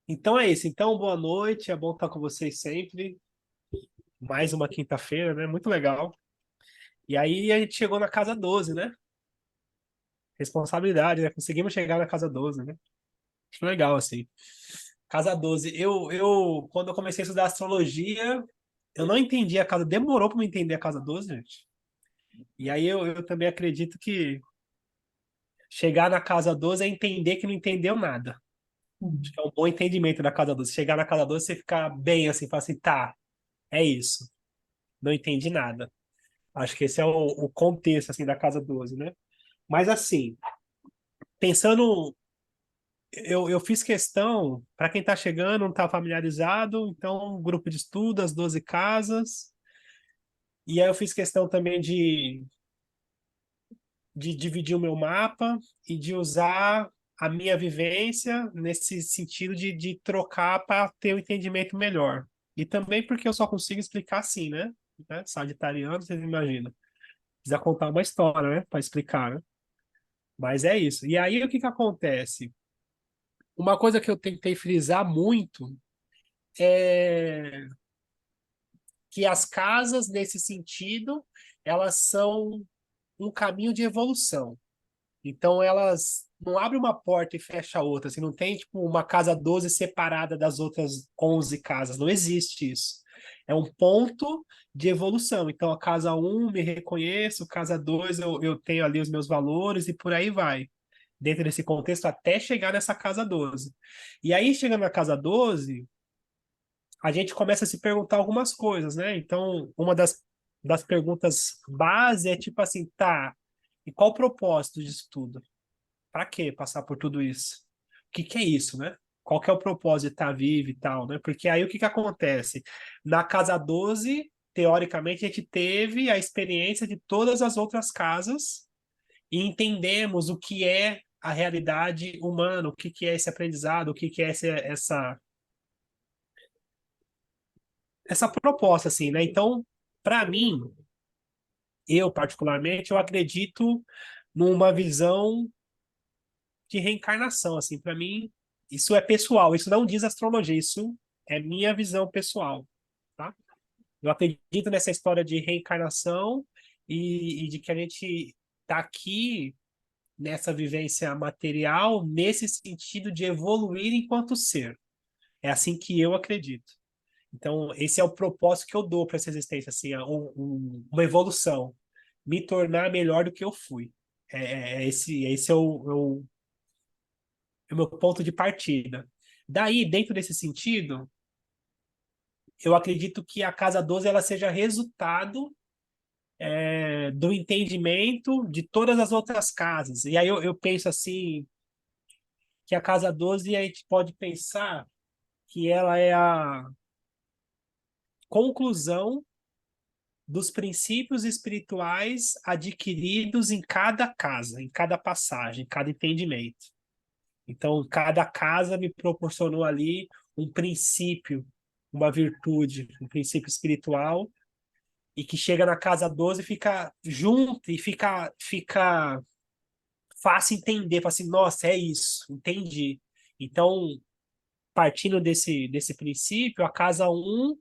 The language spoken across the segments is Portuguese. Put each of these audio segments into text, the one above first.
Então é isso. Então, boa noite. É bom estar com vocês sempre. Mais uma quinta-feira, né? Muito legal. E aí a gente chegou na casa 12, né? Responsabilidade, né? Conseguimos chegar na casa 12, né? Acho legal, assim. Casa 12. Quando eu comecei a estudar astrologia, eu não entendi a casa. Demorou para eu entender a casa 12, gente. E aí eu também acredito que chegar na casa 12 é entender que não entendeu nada. Acho Hum. que é um bom entendimento da casa 12. Chegar na casa 12, você ficar bem assim, falar assim, tá, é isso. Não entendi nada. Acho que esse é o contexto assim da Casa 12, né? Mas assim, pensando, eu fiz questão, para quem está chegando, não está familiarizado, então, um grupo de estudo, as 12 casas, e aí eu fiz questão também de dividir o meu mapa e de usar a minha vivência nesse sentido de trocar para ter um entendimento melhor. E também porque eu só consigo explicar assim, né? Sagitariano, vocês imaginam. Precisa contar uma história, né? Para explicar, né? Mas é isso. E aí o que que acontece? Uma coisa que eu tentei frisar muito é que as casas, nesse sentido, elas são um caminho de evolução. Então elas não abrem uma porta e fecha a outra, assim, não tem tipo uma casa 12 separada das outras 11 casas, não existe isso. É um ponto de evolução. Então a casa um me reconheço, casa 2 eu tenho ali os meus valores e por aí vai. Dentro desse contexto até chegar nessa casa 12. E aí, chegando na casa 12, a gente começa a se perguntar algumas coisas, né? Então, uma das perguntas base é tipo assim, tá, e qual o propósito disso tudo? Para que passar por tudo isso? O que que é isso, né? Qual que é o propósito de estar vivo e tal, né? Porque aí o que que acontece? Na casa 12, teoricamente, a gente teve a experiência de todas as outras casas e entendemos o que é a realidade humana, o que que é esse aprendizado, o que que é essa proposta, assim, né? Então, para mim, eu particularmente, eu acredito numa visão de reencarnação, assim, para mim, isso é pessoal, isso não diz astrologia, isso é minha visão pessoal, tá? Eu acredito nessa história de reencarnação e de que a gente tá aqui nessa vivência material, nesse sentido de evoluir enquanto ser. É assim que eu acredito. Então, esse é o propósito que eu dou para essa existência, assim, uma evolução, me tornar melhor do que eu fui. Esse é o meu ponto de partida. Daí, dentro desse sentido, eu acredito que a casa 12 ela seja resultado do entendimento de todas as outras casas. E aí eu penso assim, que a casa 12 a gente pode pensar que ela é a conclusão dos princípios espirituais adquiridos em cada casa, em cada passagem, em cada entendimento. Então, cada casa me proporcionou ali um princípio, uma virtude, um princípio espiritual, e que chega na casa 12 e fica junto e fica fácil entender, fala assim, nossa, é isso, entendi. Então, partindo desse princípio, a casa um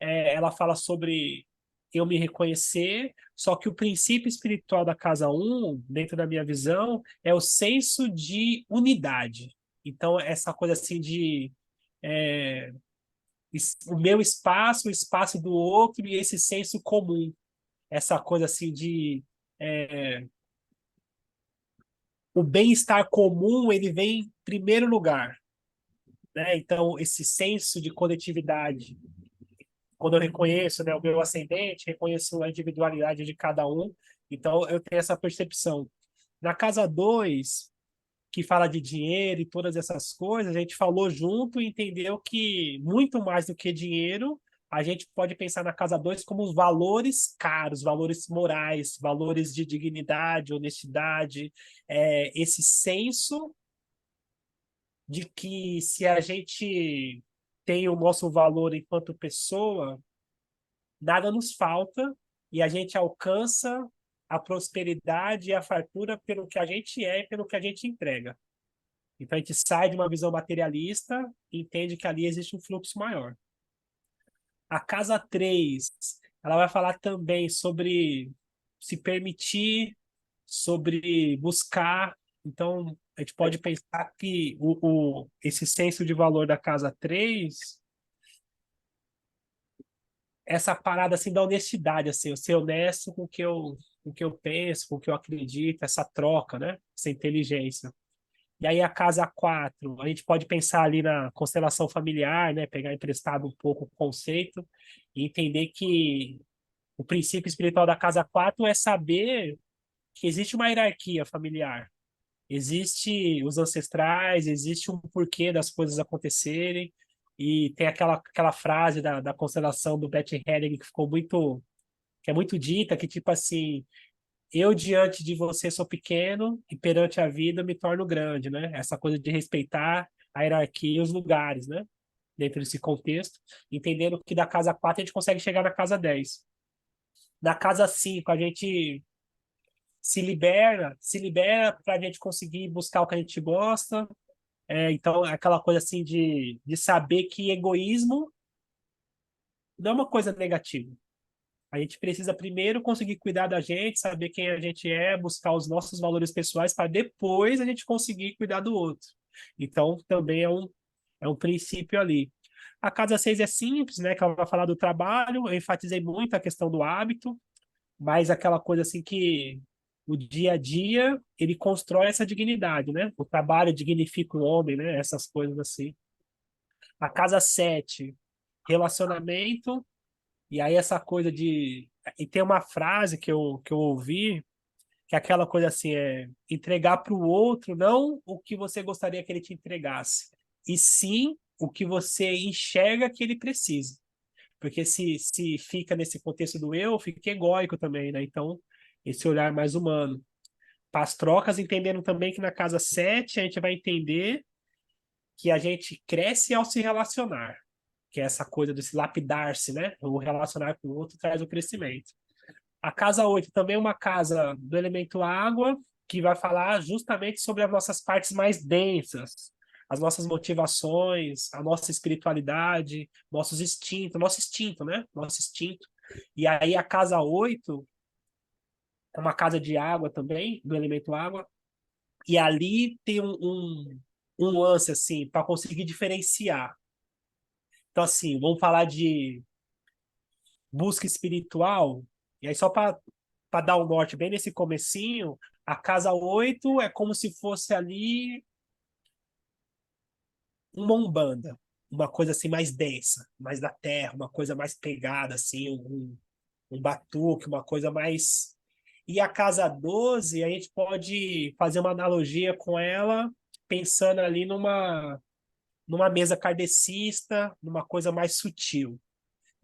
ela fala sobre eu me reconhecer, só que o princípio espiritual da casa um dentro da minha visão, é o senso de unidade. Então, essa coisa assim de é, o meu espaço, o espaço do outro e esse senso comum. Essa coisa assim de o bem-estar comum, ele vem em primeiro lugar, né? Então, esse senso de coletividade, quando eu reconheço, né, o meu ascendente, reconheço a individualidade de cada um, então eu tenho essa percepção. Na casa 2 que fala de dinheiro e todas essas coisas, a gente falou junto e entendeu que muito mais do que dinheiro, a gente pode pensar na casa 2 como os valores caros, valores morais, valores de dignidade, honestidade, esse senso de que se a gente tem o nosso valor enquanto pessoa, nada nos falta e a gente alcança a prosperidade e a fartura pelo que a gente é e pelo que a gente entrega. Então a gente sai de uma visão materialista e entende que ali existe um fluxo maior. A casa 3, ela vai falar também sobre se permitir, sobre buscar. Então, a gente pode pensar que esse senso de valor da casa 3, essa parada assim da honestidade, assim, eu ser honesto com o que eu penso, com o que eu acredito, essa troca, né? Essa inteligência. E aí a casa 4 a gente pode pensar ali na constelação familiar, né? Pegar emprestado um pouco o conceito e entender que o princípio espiritual da casa 4 é saber que existe uma hierarquia familiar. Existe os ancestrais, existe um porquê das coisas acontecerem. E tem aquela frase da constelação do Beth Helling que é muito dita, que tipo assim, eu diante de você sou pequeno e perante a vida me torno grande, né? Essa coisa de respeitar a hierarquia e os lugares, né? Dentro desse contexto, entendendo que da casa 4 a gente consegue chegar na casa 10. Na casa 5 a gente se libera para a gente conseguir buscar o que a gente gosta. Então, é aquela coisa assim de saber que egoísmo não é uma coisa negativa. A gente precisa primeiro conseguir cuidar da gente, saber quem a gente é, buscar os nossos valores pessoais para depois a gente conseguir cuidar do outro. Então, também é um princípio ali. A casa 6 é simples, né? Que ela vai falar do trabalho. Eu enfatizei muito a questão do hábito, mas aquela coisa assim que o dia a dia ele constrói essa dignidade, né? O trabalho dignifica o homem, né? Essas coisas assim. A casa 7 relacionamento, e aí essa coisa de. E tem uma frase que eu ouvi, que é aquela coisa assim, entregar para o outro não o que você gostaria que ele te entregasse, e sim o que você enxerga que ele precisa. Porque se fica nesse contexto do eu, fica egóico também, né? Então, esse olhar mais humano. Para as trocas, entendendo também que na casa 7 a gente vai entender que a gente cresce ao se relacionar, que é essa coisa de se lapidar-se, né? O relacionar com o outro traz o crescimento. A casa 8 também é uma casa do elemento água, que vai falar justamente sobre as nossas partes mais densas, as nossas motivações, a nossa espiritualidade, nosso instinto, né? Nosso instinto. E aí a casa 8 é uma casa de água também, do elemento água, e ali tem um lance, assim, para conseguir diferenciar. Então, assim, vamos falar de busca espiritual, e aí só para dar o norte bem nesse comecinho, a casa 8 é como se fosse ali uma umbanda, uma coisa assim mais densa, mais da terra, uma coisa mais pegada, assim, um batuque, uma coisa mais. E a casa 12 a gente pode fazer uma analogia com ela, pensando ali numa mesa kardecista, numa coisa mais sutil,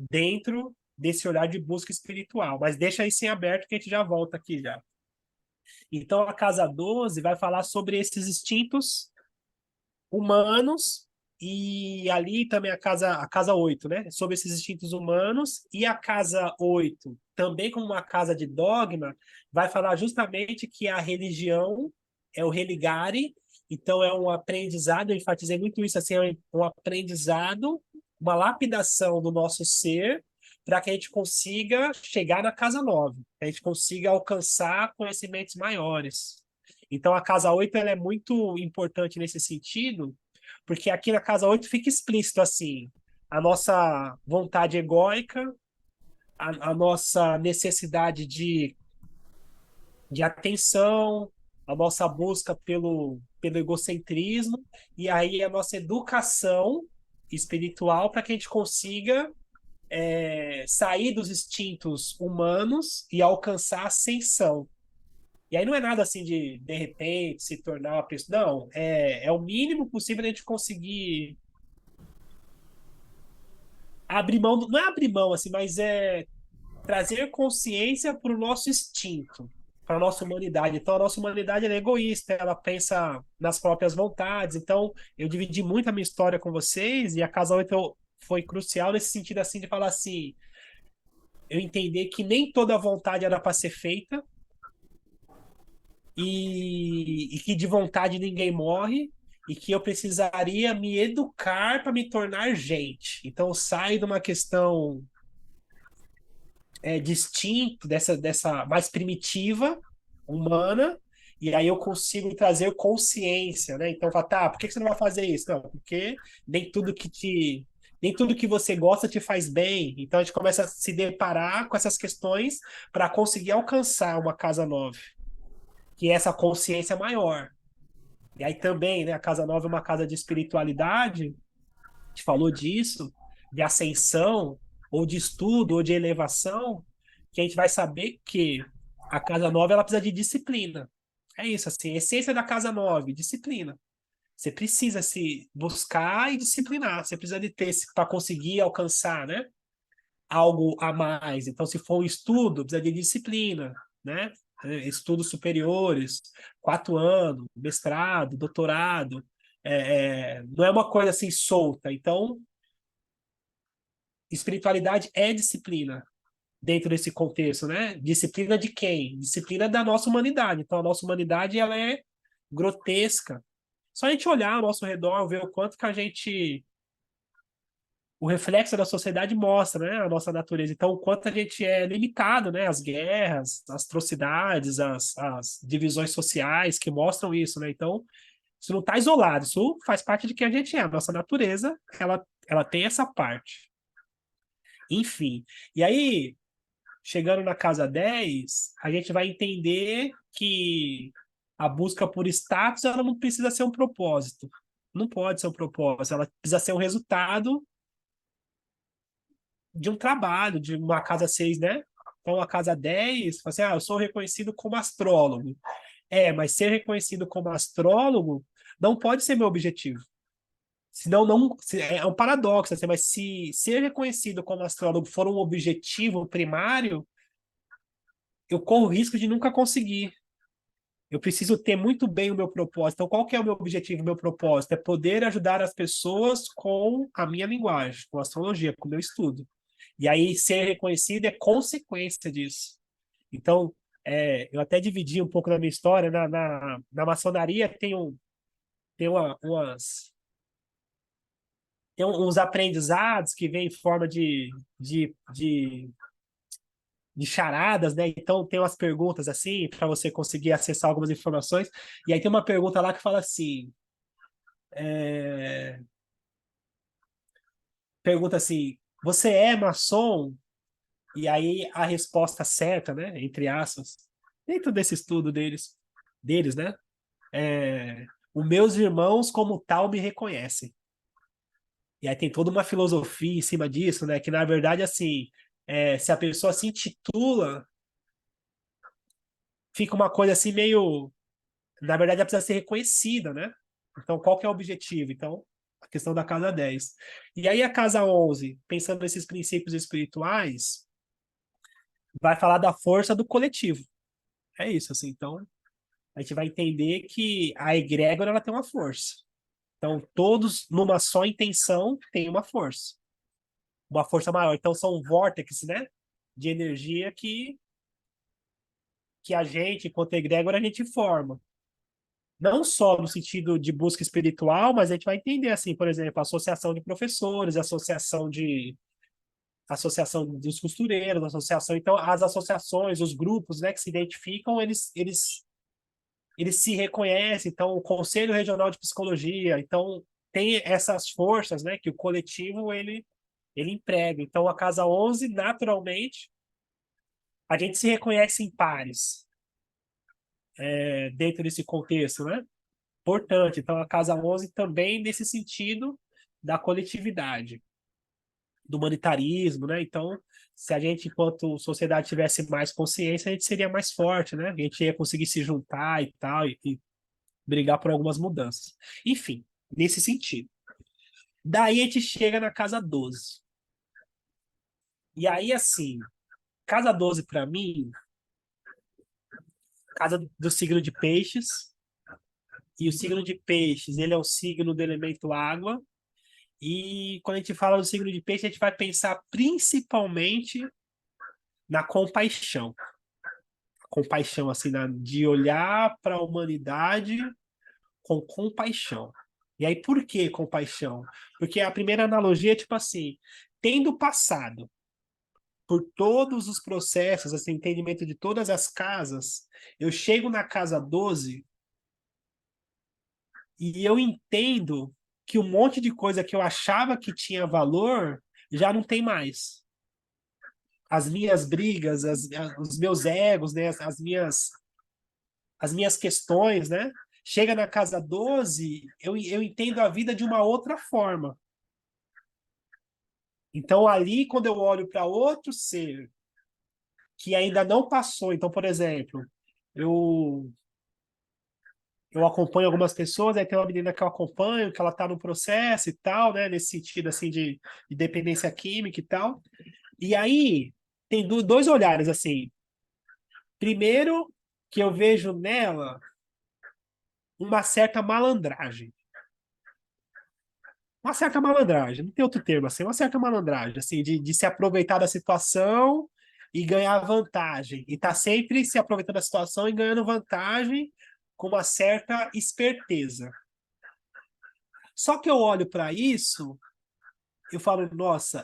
dentro desse olhar de busca espiritual. Mas deixa isso em aberto que a gente já volta aqui já. Então, a casa 12 vai falar sobre esses instintos humanos e ali também a casa 8, né? Sobre esses instintos humanos. E a casa 8 também como uma casa de dogma, vai falar justamente que a religião é o religare, então é um aprendizado, eu enfatizei muito isso, assim, é um aprendizado, uma lapidação do nosso ser, para que a gente consiga chegar na casa 9, que a gente consiga alcançar conhecimentos maiores. Então, a casa 8 ela é muito importante nesse sentido, porque aqui na casa 8 fica explícito assim, a nossa vontade egóica, a nossa necessidade de atenção, a nossa busca pelo egocentrismo, e aí a nossa educação espiritual para que a gente consiga sair dos instintos humanos e alcançar a ascensão. E aí não é nada assim de repente, se tornar uma pessoa. Não, é o mínimo possível a gente conseguir abrir mão, não é abrir mão, assim, mas é trazer consciência para o nosso instinto, para a nossa humanidade. Então, a nossa humanidade ela é egoísta, ela pensa nas próprias vontades. Então, eu dividi muito a minha história com vocês e a Casa 8 foi crucial nesse sentido, assim, de falar assim, eu entender que nem toda vontade era para ser feita e que de vontade ninguém morre. e que eu precisaria me educar para me tornar gente. Então, eu saio de uma questão distinta, dessa mais primitiva, humana, e aí eu consigo trazer consciência, né? Então, fala, tá, por que você não vai fazer isso? Não, porque nem tudo que te. Nem tudo que você gosta te faz bem. Então a gente começa a se deparar com essas questões para conseguir alcançar uma casa nova, que é essa consciência maior. E aí também, né, a casa nova é uma casa de espiritualidade, a gente falou disso, de ascensão, ou de estudo, ou de elevação, que a gente vai saber que a casa nova ela precisa de disciplina. É isso, assim, a essência da casa nova, disciplina. Você precisa se buscar e disciplinar. Você precisa de ter para conseguir alcançar, né, algo a mais. Então, se for um estudo, precisa de disciplina, né? Estudos superiores, 4 anos, mestrado, doutorado. Não é uma coisa assim solta. Então, espiritualidade é disciplina dentro desse contexto, né? Disciplina de quem? Disciplina da nossa humanidade. Então, a nossa humanidade ela é grotesca. Só a gente olhar ao nosso redor, ver o quanto que a gente o reflexo da sociedade mostra, né, a nossa natureza. Então, o quanto a gente é limitado, né, as guerras, as atrocidades, as divisões sociais que mostram isso, né? Então, isso não está isolado, isso faz parte de quem a gente é. A nossa natureza, ela tem essa parte. Enfim. E aí, chegando na casa 10 a gente vai entender que a busca por status, ela não precisa ser um propósito. Não pode ser um propósito, ela precisa ser um resultado de um trabalho, de uma casa 6, né? Então, a casa 10, fala assim, eu sou reconhecido como astrólogo. Mas ser reconhecido como astrólogo não pode ser meu objetivo. Senão, não, é um paradoxo, assim, mas se ser reconhecido como astrólogo for um objetivo primário, eu corro o risco de nunca conseguir. Eu preciso ter muito bem o meu propósito. Então, qual que é o meu objetivo, o meu propósito? É poder ajudar as pessoas com a minha linguagem, com a astrologia, com o meu estudo. E aí, ser reconhecido é consequência disso. Então, eu até dividi um pouco da minha história. Na maçonaria tem, tem uns aprendizados que vêm em forma de charadas, né? Então, tem umas perguntas assim, para você conseguir acessar algumas informações. E aí, tem uma pergunta lá que fala assim: é, pergunta assim, você é maçom? E aí, a resposta certa, né? Entre aspas, dentro desse estudo deles, né? Os meus irmãos, como tal, me reconhecem. E aí tem toda uma filosofia em cima disso, né? Que na verdade, assim, se a pessoa se intitula, fica uma coisa assim meio. Na verdade, ela precisa ser reconhecida, né? Então, qual que é o objetivo? Então, a questão da casa 10. E aí, a casa 11, pensando nesses princípios espirituais, vai falar da força do coletivo. É isso, assim. Então, a gente vai entender que a egrégora ela tem uma força. Então, todos numa só intenção têm uma força maior. Então, são vórtices, né? De energia que a gente, enquanto egrégora, a gente forma. Não só no sentido de busca espiritual, mas a gente vai entender, assim, por exemplo, a associação de professores, a associação dos costureiros, a associação. Então, as associações, os grupos, né, que se identificam, eles se reconhecem. Então, o Conselho Regional de Psicologia, então, tem essas forças, né, que o coletivo, ele emprega. Então, a Casa 11 naturalmente, a gente se reconhece em pares, dentro desse contexto, né? Importante. Então, a Casa 11 também nesse sentido da coletividade, do humanitarismo, né? Então, se a gente, enquanto sociedade, tivesse mais consciência, a gente seria mais forte, né? A gente ia conseguir se juntar e tal, e brigar por algumas mudanças. Enfim, nesse sentido. Daí a gente chega na Casa 12. E aí, assim, Casa 12 para mim, casa do signo de peixes, e o signo de peixes, ele é o signo do elemento água, e quando a gente fala do signo de peixe, a gente vai pensar principalmente na compaixão. Compaixão, assim, de olhar para a humanidade com compaixão. E aí, por que compaixão? Porque a primeira analogia é tipo assim, tendo passado por todos os processos, esse entendimento de todas as casas, eu chego na casa 12 e eu entendo que um monte de coisa que eu achava que tinha valor já não tem mais. As minhas brigas, os meus egos, né, as minhas questões, né? Chega na casa 12, eu entendo a vida de uma outra forma. Então, ali, quando eu olho para outro ser que ainda não passou, então, por exemplo, eu, eu acompanho algumas pessoas, aí tem uma menina que eu acompanho, que ela está no processo e tal, né? Nesse sentido, assim, de dependência química e tal. E aí, tem dois olhares, assim. Primeiro, que eu vejo nela uma certa malandragem. Uma certa malandragem, não tem outro termo, assim, uma certa malandragem, assim, de se aproveitar da situação e ganhar vantagem. E tá sempre se aproveitando da situação e ganhando vantagem com uma certa esperteza. Só que eu olho para isso, eu falo, nossa,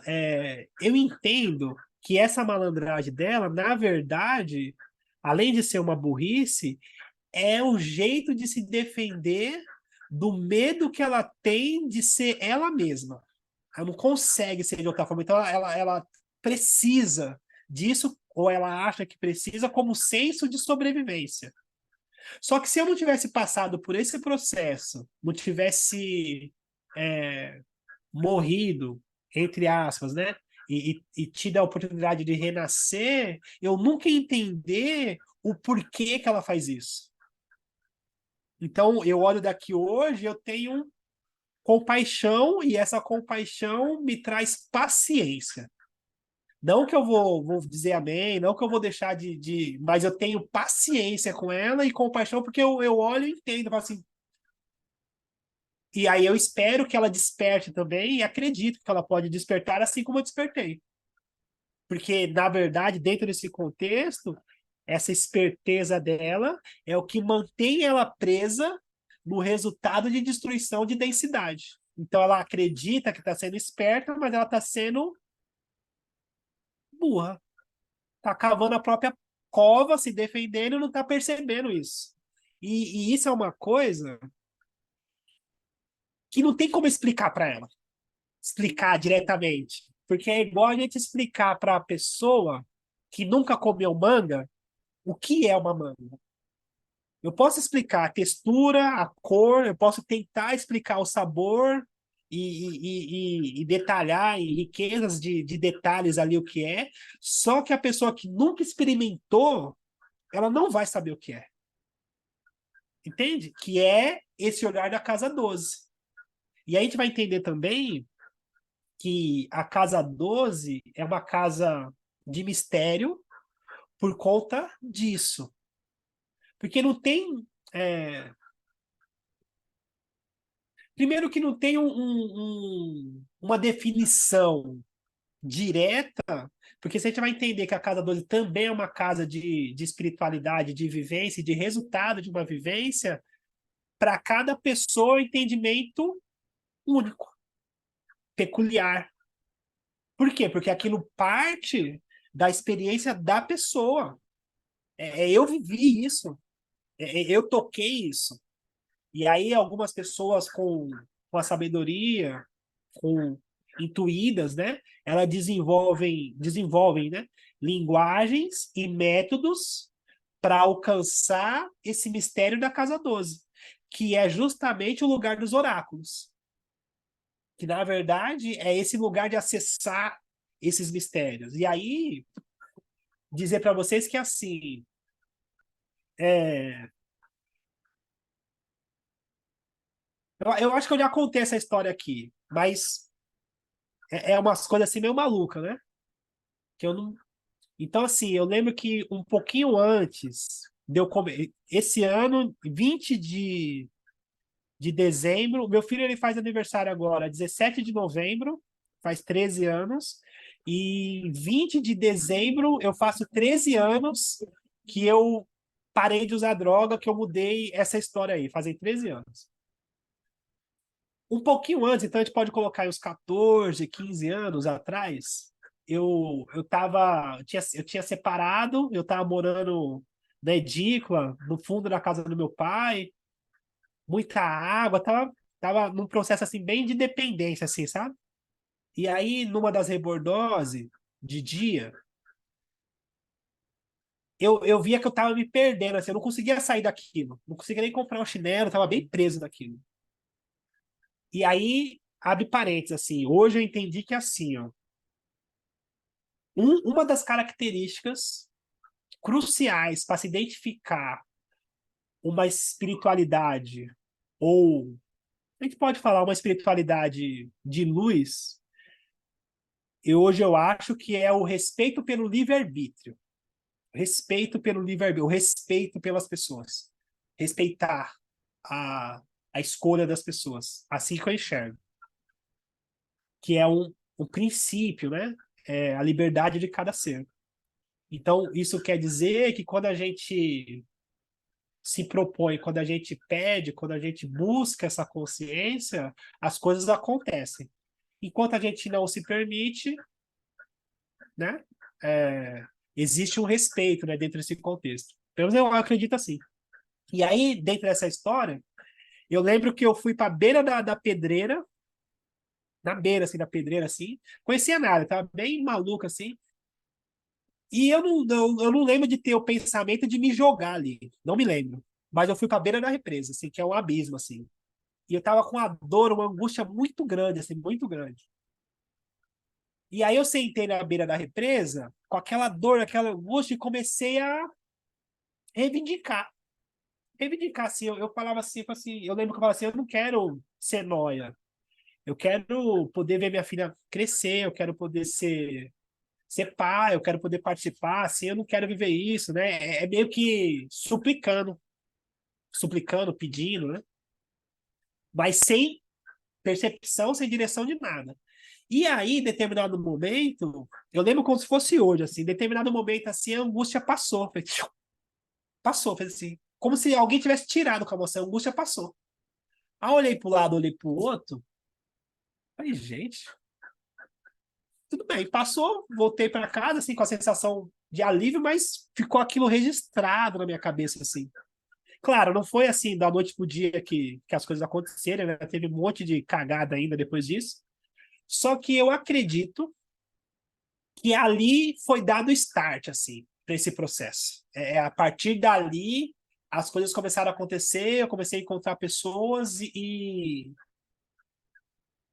eu entendo que essa malandragem dela, na verdade, além de ser uma burrice, é o jeito de se defender do medo que ela tem de ser ela mesma. Ela não consegue ser de outra forma. Então, ela precisa disso, ou ela acha que precisa, como senso de sobrevivência. Só que se eu não tivesse passado por esse processo, não tivesse é, morrido, entre aspas, né? E tido a oportunidade de renascer, eu nunca ia entender o porquê que ela faz isso. Então, eu olho daqui hoje, eu tenho compaixão e essa compaixão me traz paciência. Não que eu vou dizer amém, não que eu vou deixar mas eu tenho paciência com ela e compaixão porque eu olho e entendo, eu falo assim, e aí eu espero que ela desperte também e acredito que ela pode despertar assim como eu despertei. Porque, na verdade, dentro desse contexto, essa esperteza dela é o que mantém ela presa no resultado de destruição de densidade. Então, ela acredita que está sendo esperta, mas ela está sendo burra. Está cavando a própria cova, se defendendo e não está percebendo isso. E isso é uma coisa que não tem como explicar para ela, explicar diretamente. Porque é igual a gente explicar para a pessoa que nunca comeu manga o que é uma manga. Eu posso explicar a textura, a cor, eu posso tentar explicar o sabor e detalhar em riquezas de detalhes ali o que é, só que a pessoa que nunca experimentou, ela não vai saber o que é. Entende? Que é esse olhar da casa 12. E aí a gente vai entender também que a casa 12 é uma casa de mistério por conta disso. Porque não tem. Primeiro que não tem uma definição direta, porque se a gente vai entender que a casa 12 também é uma casa de espiritualidade, de vivência, de resultado de uma vivência, para cada pessoa, é um entendimento único, peculiar. Por quê? Porque aquilo parte da experiência da pessoa. Eu vivi isso, eu toquei isso. E aí algumas pessoas com a sabedoria, com intuídas, né? Elas desenvolvem, né? Linguagens e métodos para alcançar esse mistério da Casa 12, que é justamente o lugar dos oráculos, que na verdade é esse lugar de acessar esses mistérios. E aí dizer para vocês que assim, é, eu acho que eu já contei essa história aqui, mas é umas coisas assim meio maluca, né? Que eu não. Então, assim, eu lembro que um pouquinho antes esse ano, 20 de dezembro, meu filho ele faz aniversário agora, 17 de novembro, faz 13 anos, e 20 de dezembro eu faço 13 anos que eu parei de usar droga, que eu mudei essa história aí, fazem 13 anos. Um pouquinho antes, então a gente pode colocar aí uns 14, 15 anos atrás, eu tinha separado, eu tava morando na edícula, no fundo da casa do meu pai, muita água, tava num processo assim bem de dependência, assim, sabe? E aí, numa das rebordoses de dia, eu via que eu tava me perdendo, assim, eu não conseguia sair daquilo, não conseguia nem comprar um chinelo, tava bem preso daquilo. E aí, abre parênteses, assim, hoje eu entendi que é assim, ó, uma das características cruciais para se identificar uma espiritualidade, ou a gente pode falar uma espiritualidade de luz, e hoje eu acho que é o respeito pelo livre-arbítrio. Respeito pelo livre-arbítrio, o respeito pelas pessoas. Respeitar a, a escolha das pessoas. Assim que eu enxergo. Que é um princípio, né? É a liberdade de cada ser. Então, isso quer dizer que quando a gente se propõe, quando a gente pede, quando a gente busca essa consciência, as coisas acontecem. Enquanto a gente não se permite, né? É, existe um respeito, né, dentro desse contexto. Pelo menos eu acredito assim. E aí, dentro dessa história, eu lembro que eu fui para a beira da pedreira, na beira assim, da pedreira, assim, conhecia nada, tava bem maluco assim. E eu não lembro de ter o pensamento de me jogar ali. Não me lembro. Mas eu fui para a beira da represa, assim, que é um abismo, assim. E eu tava com uma dor, uma angústia muito grande, assim, muito grande. E aí eu sentei na beira da represa, com aquela dor, aquela angústia, e comecei a reivindicar. Reivindicar, assim, eu falava assim, eu lembro que eu falava assim, eu não quero ser nóia. Eu quero poder ver minha filha crescer, eu quero poder ser pai, eu quero poder participar, assim, eu não quero viver isso, né? É meio que suplicando, pedindo, né? Mas sem percepção, sem direção de nada. E aí, em determinado momento, eu lembro como se fosse hoje, assim, em determinado momento, assim, a angústia passou, fez, tchiu, passou, fez assim, como se alguém tivesse tirado com a moça, a angústia passou. Aí eu olhei para o lado, olhei para o outro, falei, gente, tudo bem, passou, voltei para casa, assim, com a sensação de alívio, mas ficou aquilo registrado na minha cabeça, assim. Claro, não foi assim da noite pro dia que as coisas aconteceram, né? Teve um monte de cagada ainda depois disso. Só que eu acredito que ali foi dado o start, assim, para esse processo. A partir dali, as coisas começaram a acontecer, eu comecei a encontrar pessoas e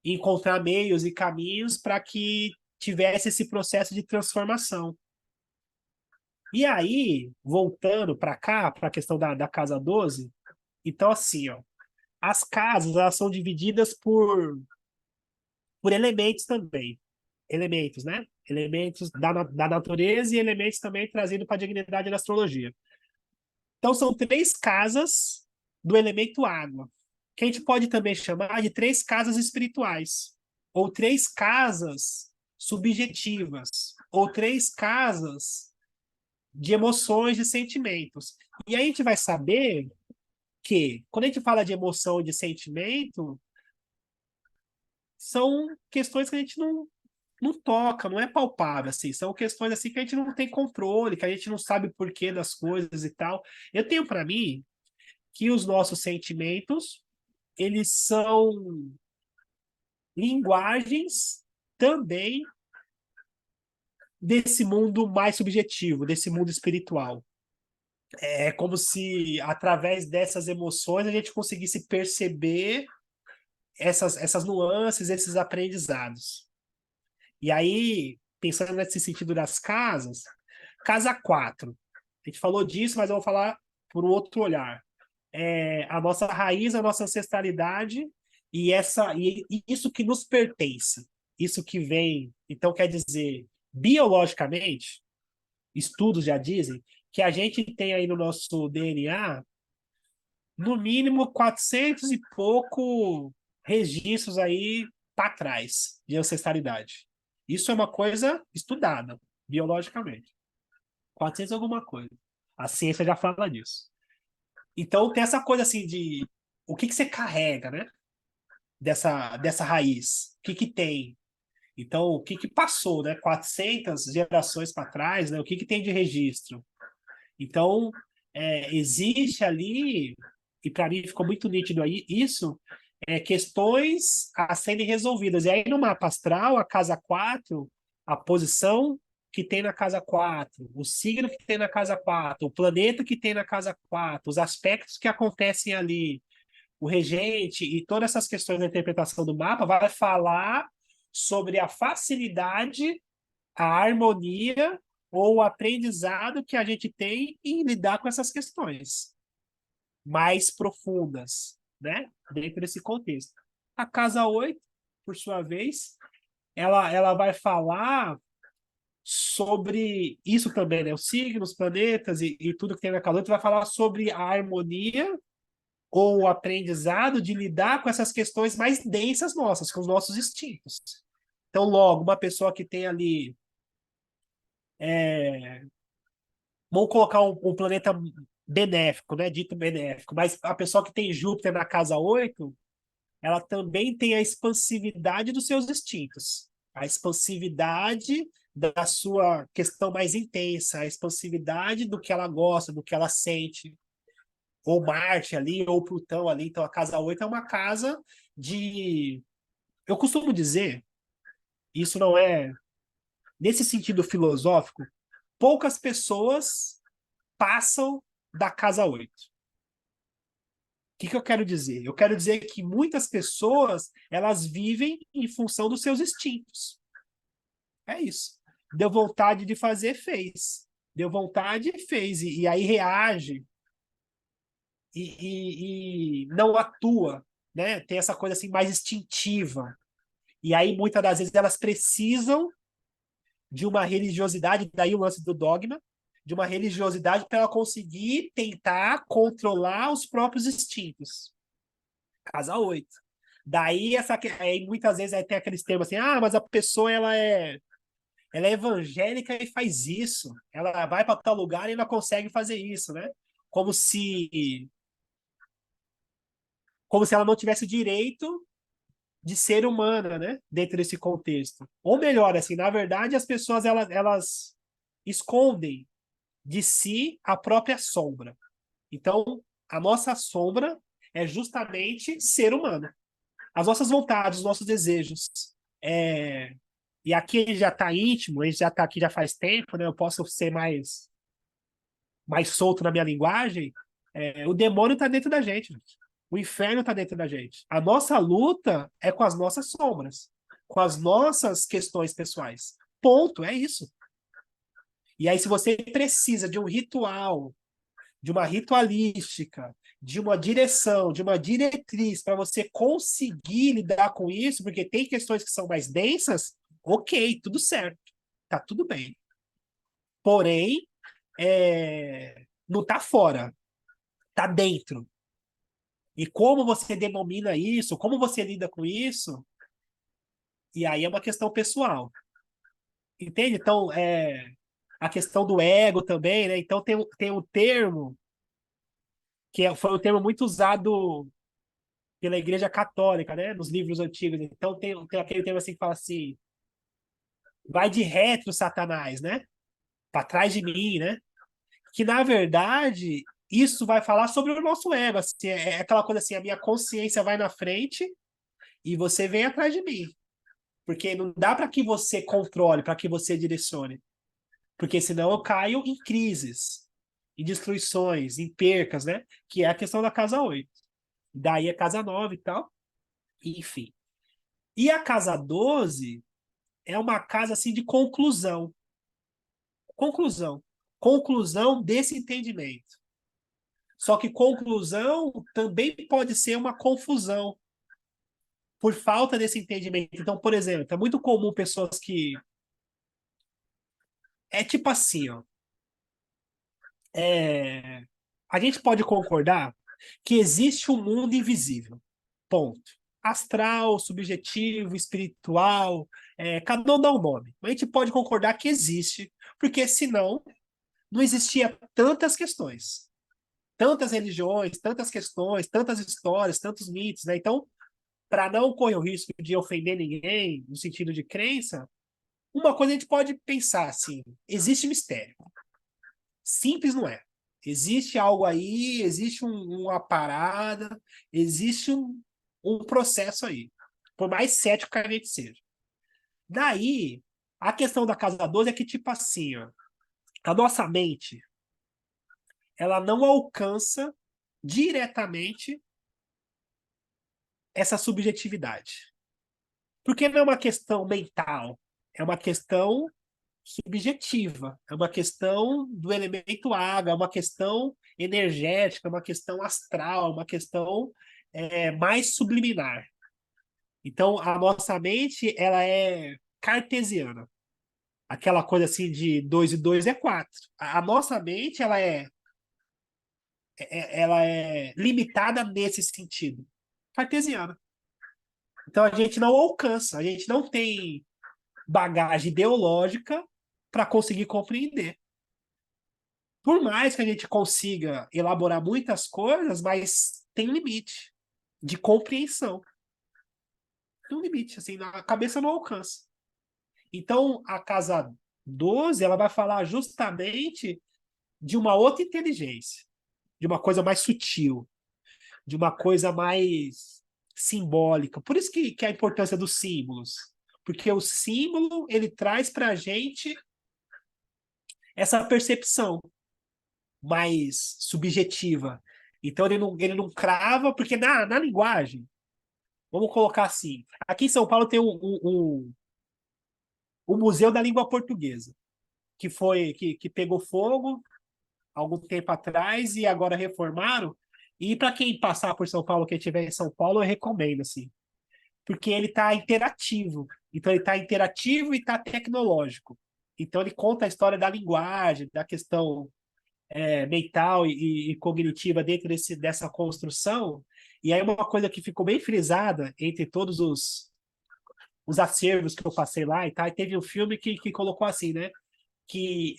encontrar meios e caminhos para que tivesse esse processo de transformação. E aí, voltando para cá, para a questão da casa 12, então assim, ó, as casas elas são divididas por elementos também. Elementos, né? Elementos da natureza e elementos também trazidos para a dignidade da astrologia. Então, são três casas do elemento água, que a gente pode também chamar de três casas espirituais, ou três casas subjetivas, ou três casas de emoções e sentimentos. E aí a gente vai saber que, quando a gente fala de emoção e de sentimento, são questões que a gente não toca, não é palpável, assim, são questões assim que a gente não tem controle, que a gente não sabe o porquê das coisas e tal. Eu tenho para mim que os nossos sentimentos, eles são linguagens também desse mundo mais subjetivo, desse mundo espiritual. É como se, através dessas emoções, a gente conseguisse perceber essas nuances, esses aprendizados. E aí, pensando nesse sentido das casas, casa 4. A gente falou disso, mas eu vou falar por um outro olhar. A nossa raiz, a nossa ancestralidade e isso que nos pertence, isso que vem. Então, quer dizer, biologicamente, estudos já dizem que a gente tem aí no nosso DNA, no mínimo 400 e pouco registros aí para trás de ancestralidade. Isso é uma coisa estudada biologicamente. 400 alguma coisa. A ciência já fala disso. Então tem essa coisa assim de o que você carrega, né? dessa raiz? O que que tem? Então, o que que passou, né? 400 gerações para trás, né? O que que tem de registro? Então, existe ali, e para mim ficou muito nítido aí isso, questões a serem resolvidas. E aí, no mapa astral, a casa 4, a posição que tem na casa 4, o signo que tem na casa 4, o planeta que tem na casa 4, os aspectos que acontecem ali, o regente e todas essas questões da interpretação do mapa, vai falar sobre a facilidade, a harmonia ou o aprendizado que a gente tem em lidar com essas questões mais profundas, né? Dentro desse contexto. A casa 8, por sua vez, ela vai falar sobre isso também, né? Os signos, planetas e tudo que tem na casa 8 vai falar sobre a harmonia ou o aprendizado de lidar com essas questões mais densas nossas, com os nossos instintos. Então, logo, uma pessoa que tem ali. Vamos colocar um planeta benéfico, né? Dito benéfico, mas a pessoa que tem Júpiter na casa 8, ela também tem a expansividade dos seus instintos, a expansividade da sua questão mais intensa, a expansividade do que ela gosta, do que ela sente, ou Marte ali, ou Plutão ali. Então, a casa 8 é uma casa de. Eu costumo dizer, isso não é nesse sentido filosófico, poucas pessoas passam da casa 8. O que eu quero dizer? Eu quero dizer que muitas pessoas elas vivem em função dos seus instintos. É isso. Deu vontade de fazer, fez. Deu vontade, fez. E aí reage e não atua, né? Tem essa coisa assim mais instintiva. E aí muitas das vezes elas precisam de uma religiosidade, daí o lance do dogma, de uma religiosidade para ela conseguir tentar controlar os próprios instintos. Casa 8. Daí aí muitas vezes aí tem aqueles termos assim, mas a pessoa ela é evangélica e faz isso. Ela vai para tal lugar e não consegue fazer isso, né? Como se como se ela não tivesse o direito de ser humana, né? Dentro desse contexto. Ou melhor, assim, na verdade as pessoas elas escondem de si a própria sombra. Então, a nossa sombra é justamente ser humano. As nossas vontades, os nossos desejos. É... E aqui ele já está íntimo, ele já está aqui já faz tempo, né? Eu posso ser mais solto na minha linguagem. O demônio está dentro da gente. O inferno está dentro da gente. A nossa luta é com as nossas sombras, com as nossas questões pessoais. Ponto, é isso. E aí, se você precisa de um ritual, de uma ritualística, de uma direção, de uma diretriz para você conseguir lidar com isso, porque tem questões que são mais densas, ok, tudo certo, tá tudo bem. Porém, não tá fora, tá dentro. E como você denomina isso, como você lida com isso, e aí é uma questão pessoal. Entende? Então, a questão do ego também, né? Então tem um termo foi um termo muito usado pela Igreja Católica, né? Nos livros antigos. Então tem aquele termo assim que fala assim: vai de retro, Satanás, né? Para trás de mim, né? Que na verdade isso vai falar sobre o nosso ego. Assim, é aquela coisa assim: a minha consciência vai na frente e você vem atrás de mim. Porque não dá para que você controle, para que você direcione. Porque senão eu caio em crises, em destruições, em percas, né? Que é a questão da casa 8. Daí a casa 9 e tal. Enfim. E a casa 12 é uma casa assim de conclusão. Conclusão. Conclusão desse entendimento. Só que conclusão também pode ser uma confusão por falta desse entendimento. Então, por exemplo, é muito comum pessoas que é tipo assim, ó, é... a gente pode concordar que existe um mundo invisível. Ponto. Astral, subjetivo, espiritual, cada um dá um nome. Mas a gente pode concordar que existe, porque senão não existia tantas questões, tantas religiões, tantas questões, tantas histórias, tantos mitos, né? Então, para não correr o risco de ofender ninguém, no sentido de crença, uma coisa a gente pode pensar assim: existe mistério. Simples não é. Existe algo aí, existe uma parada, existe um processo aí. Por mais cético que a gente seja. Daí, a questão da casa 12 é que, tipo assim, ó, a nossa mente, ela não alcança diretamente essa subjetividade. Porque não é uma questão mental, é uma questão subjetiva, é uma questão do elemento água, é uma questão energética, é uma questão astral, é uma questão mais subliminar. Então, a nossa mente, ela é cartesiana. Aquela coisa assim de 2 e 2 é 4. A nossa mente, ela é limitada nesse sentido. Cartesiana. Então, a gente não alcança, a gente não tem bagagem ideológica para conseguir compreender. Por mais que a gente consiga elaborar muitas coisas, mas tem um limite de compreensão. Tem um limite, assim, a cabeça não alcança. Então, a casa 12 ela vai falar justamente de uma outra inteligência, de uma coisa mais sutil, de uma coisa mais simbólica. Por isso que a importância dos símbolos. Porque o símbolo, ele traz para a gente essa percepção mais subjetiva. Então ele não crava, porque na linguagem, vamos colocar assim, aqui em São Paulo tem o Museu da Língua Portuguesa, que pegou fogo algum tempo atrás e agora reformaram. E para quem passar por São Paulo, quem estiver em São Paulo, eu recomendo, assim, porque ele está interativo. Então ele está interativo e está tecnológico. Então ele conta a história da linguagem, da questão mental e cognitiva dentro dessa construção. E aí uma coisa que ficou bem frisada entre todos os acervos que eu passei lá e tal, e teve um filme que colocou assim, né? Que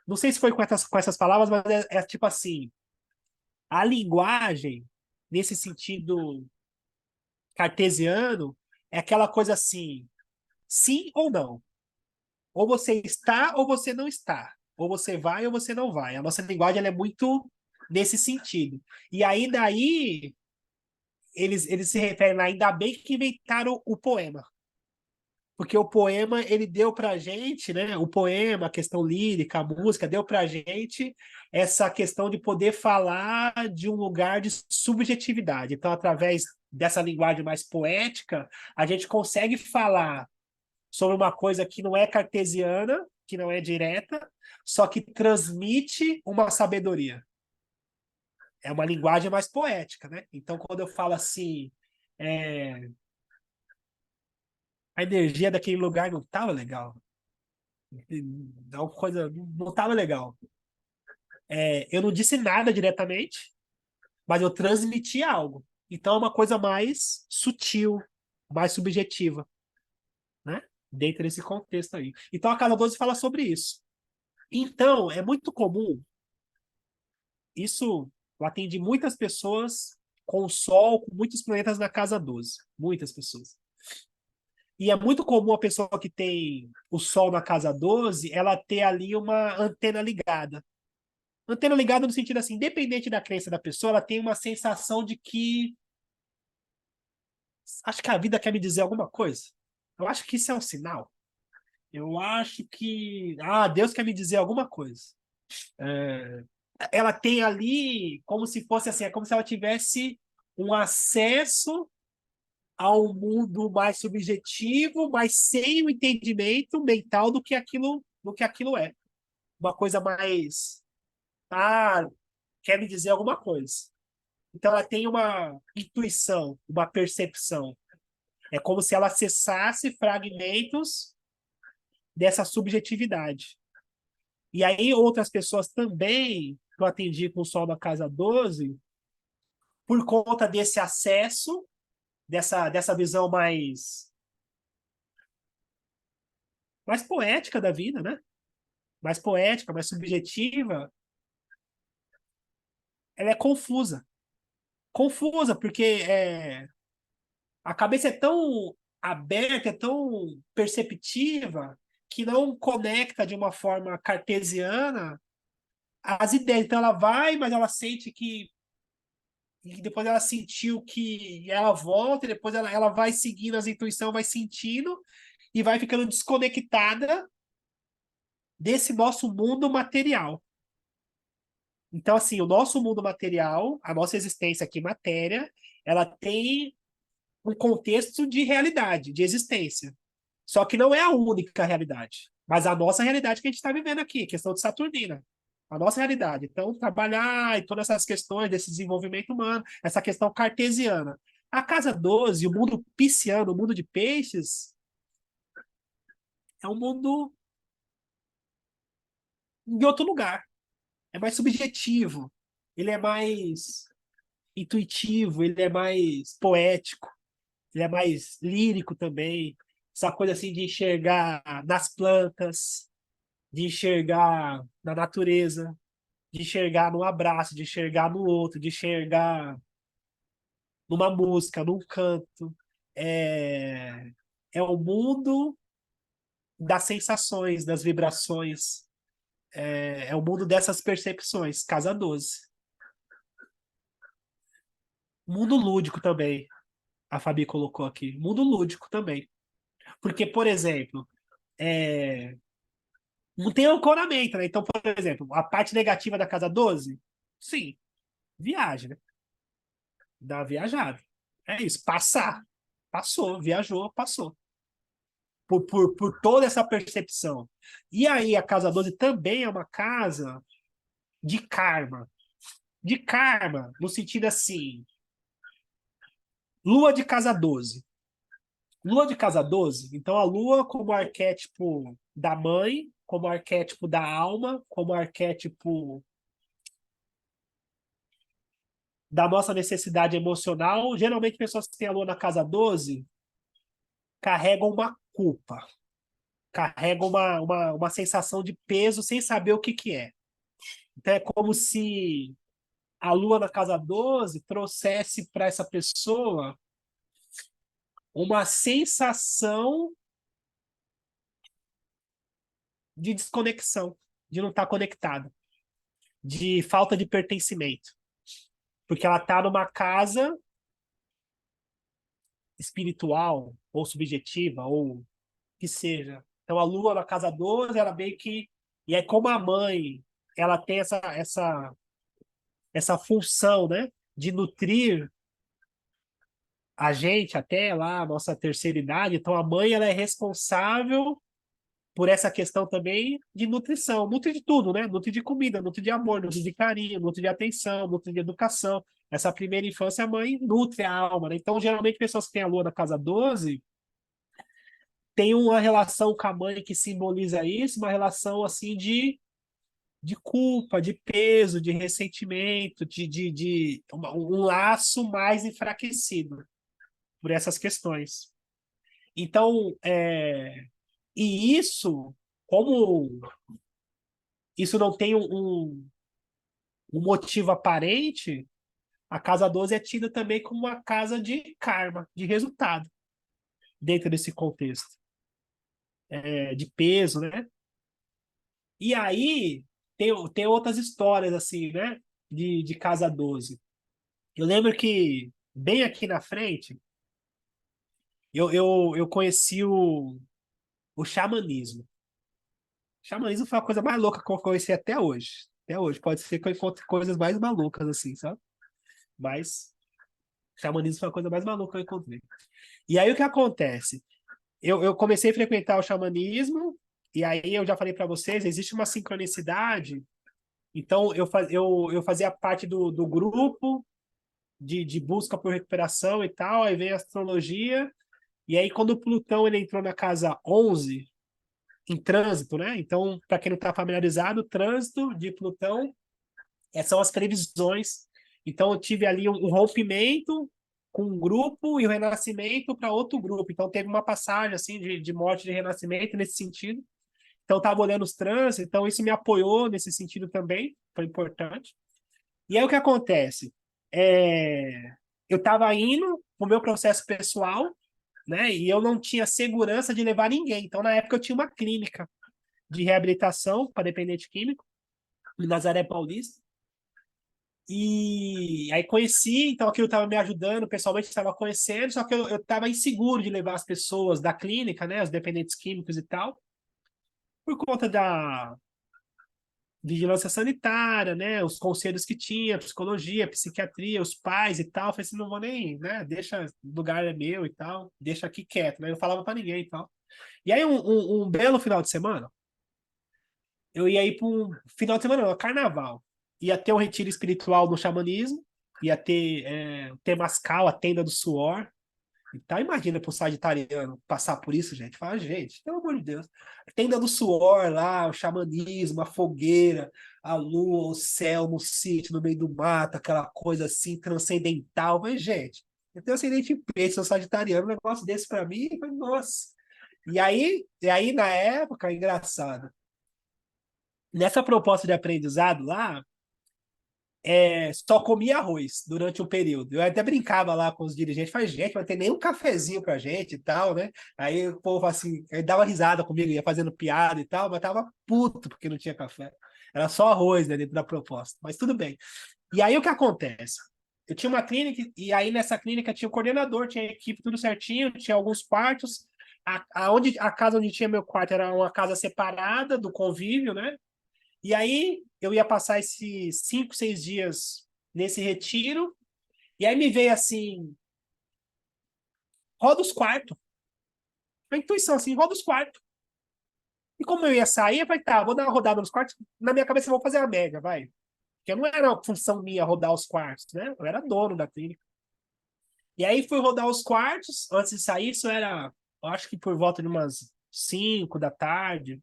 não sei se foi com essas palavras, mas é tipo assim, a linguagem, nesse sentido cartesiano, é aquela coisa assim, sim ou não. Ou você está ou você não está. Ou você vai ou você não vai. A nossa linguagem ela é muito nesse sentido. E aí daí eles se referem lá, ainda bem que inventaram o poema. Porque o poema ele deu pra gente, né? O poema, a questão lírica, a música, deu pra gente essa questão de poder falar de um lugar de subjetividade. Então, através dessa linguagem mais poética, a gente consegue falar sobre uma coisa que não é cartesiana, que não é direta, só que transmite uma sabedoria. É uma linguagem mais poética, né? Então, quando eu falo assim, é, a energia daquele lugar não estava legal, é uma coisa não estava legal. Eu não disse nada diretamente, mas eu transmiti algo. Então, é uma coisa mais sutil, mais subjetiva, né? Dentro desse contexto aí. Então, a Casa 12 fala sobre isso. Então, é muito comum isso. Eu atendi muitas pessoas com o Sol, com muitos planetas na casa 12. Muitas pessoas. E é muito comum a pessoa que tem o Sol na casa 12, ela ter ali uma antena ligada. Antena ligada no sentido assim, independente da crença da pessoa, ela tem uma sensação de que acho que a vida quer me dizer alguma coisa. Eu acho que isso é um sinal. Eu acho que Deus quer me dizer alguma coisa. É, ela tem ali como se fosse assim, é como se ela tivesse um acesso ao mundo mais subjetivo, mas sem o entendimento mental do que aquilo é. Uma coisa mais quer me dizer alguma coisa. Então ela tem uma intuição, uma percepção. É como se ela acessasse fragmentos dessa subjetividade. E aí outras pessoas também que eu atendi com o Sol da Casa 12 por conta desse acesso, dessa visão mais poética da vida, né? Mais poética, mais subjetiva, ela é confusa. Confusa, porque A cabeça é tão aberta, é tão perceptiva, que não conecta de uma forma cartesiana as ideias. Então ela vai, mas ela sente que. E depois ela sentiu que ela volta, e depois ela vai seguindo as intuições, vai sentindo, e vai ficando desconectada desse nosso mundo material. Então, assim, o nosso mundo material, a nossa existência aqui, matéria, ela tem um contexto de realidade, de existência. Só que não é a única realidade, mas a nossa realidade que a gente está vivendo aqui, questão de Saturnina. A nossa realidade. Então, trabalhar e todas essas questões desse desenvolvimento humano, essa questão cartesiana. A casa 12, o mundo pisciano, o mundo de peixes, é um mundo em outro lugar. É mais subjetivo. Ele é mais intuitivo, ele é mais poético, ele é mais lírico também. Essa coisa assim de enxergar nas plantas, de enxergar na natureza, de enxergar num abraço, de enxergar no outro, de enxergar numa música, num canto. É, é o mundo das sensações, das vibrações. É o mundo dessas percepções. Casa 12. Mundo lúdico também, a Fabi colocou aqui. Mundo lúdico também. Porque, por exemplo, não tem ancoramento, né? Então, por exemplo, a parte negativa da casa 12, sim, viagem, né? Dá uma viajada. É isso, passar. Passou, viajou, passou. Por toda essa percepção. E aí, a casa 12 também é uma casa de karma. De karma, no sentido assim, lua de casa 12. Lua de casa 12, então a lua como arquétipo da mãe, como arquétipo da alma, como arquétipo da nossa necessidade emocional. Geralmente, pessoas que têm a lua na casa 12 carregam uma culpa, carregam uma sensação de peso sem saber o que, que é. Então, é como se a lua na casa 12 trouxesse para essa pessoa uma sensação de desconexão, de não estar conectada, de falta de pertencimento. Porque ela está numa casa espiritual, ou subjetiva, ou que seja. Então a Lua na casa 12, ela meio que. E é como a mãe, ela tem essa função, né? De nutrir a gente até lá, a nossa terceira idade. Então a mãe, ela é responsável por essa questão também de nutrição. Nutre de tudo, né? Nutre de comida, nutre de amor, nutre de carinho, nutre de atenção, nutre de educação. Essa primeira infância, a mãe nutre a alma, né? Então, geralmente, pessoas que têm a lua na casa 12 têm uma relação com a mãe que simboliza isso, uma relação assim de culpa, de peso, de ressentimento, de um laço mais enfraquecido por essas questões. Então, e isso, como isso não tem um motivo aparente, a casa 12 é tida também como uma casa de karma, de resultado, dentro desse contexto, de peso, né? E aí tem outras histórias, assim, né? De casa 12. Eu lembro que, bem aqui na frente, eu conheci o xamanismo. O xamanismo foi a coisa mais louca que eu conheci até hoje. Até hoje. Pode ser que eu encontre coisas mais malucas, assim, sabe? Mas xamanismo foi a coisa mais maluca que eu encontrei. E aí o que acontece? Eu comecei a frequentar o xamanismo, e aí eu já falei para vocês, existe uma sincronicidade. Então eu fazia parte do grupo de busca por recuperação e tal, aí veio a astrologia, e aí quando o Plutão ele entrou na casa 11 em trânsito, né? Então, para quem não está familiarizado, o trânsito de Plutão são as previsões. Então, eu tive ali um rompimento com um grupo e o renascimento para outro grupo. Então, teve uma passagem assim de morte e de renascimento nesse sentido. Então, eu estava olhando os trânsitos, então isso me apoiou nesse sentido também, foi importante. E aí, o que acontece? Eu estava indo, o meu processo pessoal, né? E eu não tinha segurança de levar ninguém. Então, na época, eu tinha uma clínica de reabilitação para dependente químico, em Nazaré Paulista. E aí conheci, então aquilo estava me ajudando, pessoalmente estava conhecendo, só que eu estava inseguro de levar as pessoas da clínica, né, os dependentes químicos e tal, por conta da vigilância sanitária, né, os conselhos que tinha, psicologia, psiquiatria, os pais e tal. Eu falei assim, não vou nem, né, deixa, o lugar é meu e tal, deixa aqui quieto, né, eu não falava para ninguém e tal. E aí um belo final de semana, eu ia ir para um final de semana, não, carnaval. Ia ter um retiro espiritual no xamanismo, ia ter Temascal, a tenda do suor. Então, imagina para um sagitariano passar por isso, gente. Fala, gente, pelo amor de Deus. Tenda do suor lá, o xamanismo, a fogueira, a lua, o céu no sítio, no meio do mato, aquela coisa assim transcendental. Mas, gente, eu tenho ascendente em peixe, sou sagitariano, um negócio desse para mim, mas, nossa. E aí, na época, engraçado, nessa proposta de aprendizado lá, só comia arroz durante um período. Eu até brincava lá com os dirigentes, falei, gente, vai ter nem um cafezinho pra gente e tal, né? Aí o povo assim, aí dava risada comigo, ia fazendo piada e tal, mas tava puto porque não tinha café. Era só arroz, né, dentro da proposta. Mas tudo bem. E aí o que acontece? Eu tinha uma clínica, e aí nessa clínica tinha o coordenador, tinha a equipe tudo certinho, tinha alguns quartos. A casa onde tinha meu quarto era uma casa separada do convívio, né? E aí eu ia passar esses 5, 6 dias nesse retiro, e aí me veio assim, roda os quartos. A intuição assim, roda os quartos. E como eu ia sair, eu falei, tá, vou dar uma rodada nos quartos. Na minha cabeça eu vou fazer a média, vai. Porque não era uma função minha rodar os quartos, né? Eu era dono da clínica. E aí fui rodar os quartos, antes de sair, isso era, eu acho que por volta de umas 5 da tarde.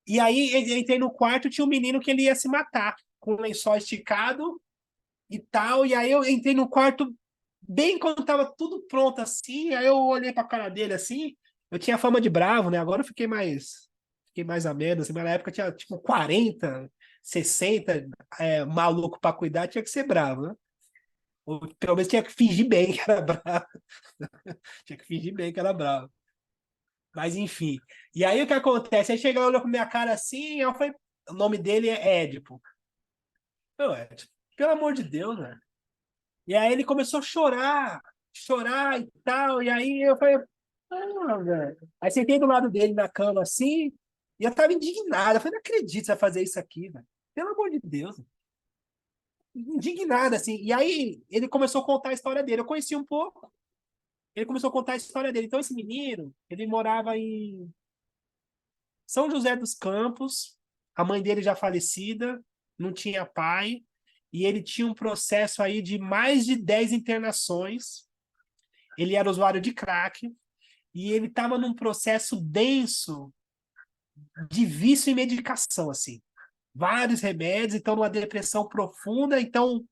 E aí eu entrei no quarto, tinha um menino que ele ia se matar, com o lençol esticado e tal. E aí eu entrei no quarto bem quando tava tudo pronto assim. Aí eu olhei pra cara dele assim. Eu tinha fama de bravo, né? Agora eu fiquei mais ameno, assim, mas na época tinha tipo 40, 60 maluco pra cuidar, tinha que ser bravo, né? Ou pelo menos tinha que fingir bem que era bravo. Tinha que fingir bem que era bravo. Mas enfim. E aí o que acontece? Aí chega, olhou pra minha cara assim, eu falei, o nome dele é Édipo. Eu, Édipo, pelo amor de Deus, né? E aí ele começou a chorar e tal. E aí eu falei, ah, velho. Aí sentei do lado dele na cama assim, e eu tava indignado. Eu falei, não acredito que você vai fazer isso aqui, velho. Pelo amor de Deus. Indignado, assim. E aí ele começou a contar a história dele. Eu conheci um pouco. Ele começou a contar a história dele. Então, esse menino, ele morava em São José dos Campos. A mãe dele já falecida, não tinha pai. E ele tinha um processo aí de mais de 10 internações. Ele era usuário de crack e ele estava num processo denso de vício e medicação, assim. Vários remédios, então numa depressão profunda, então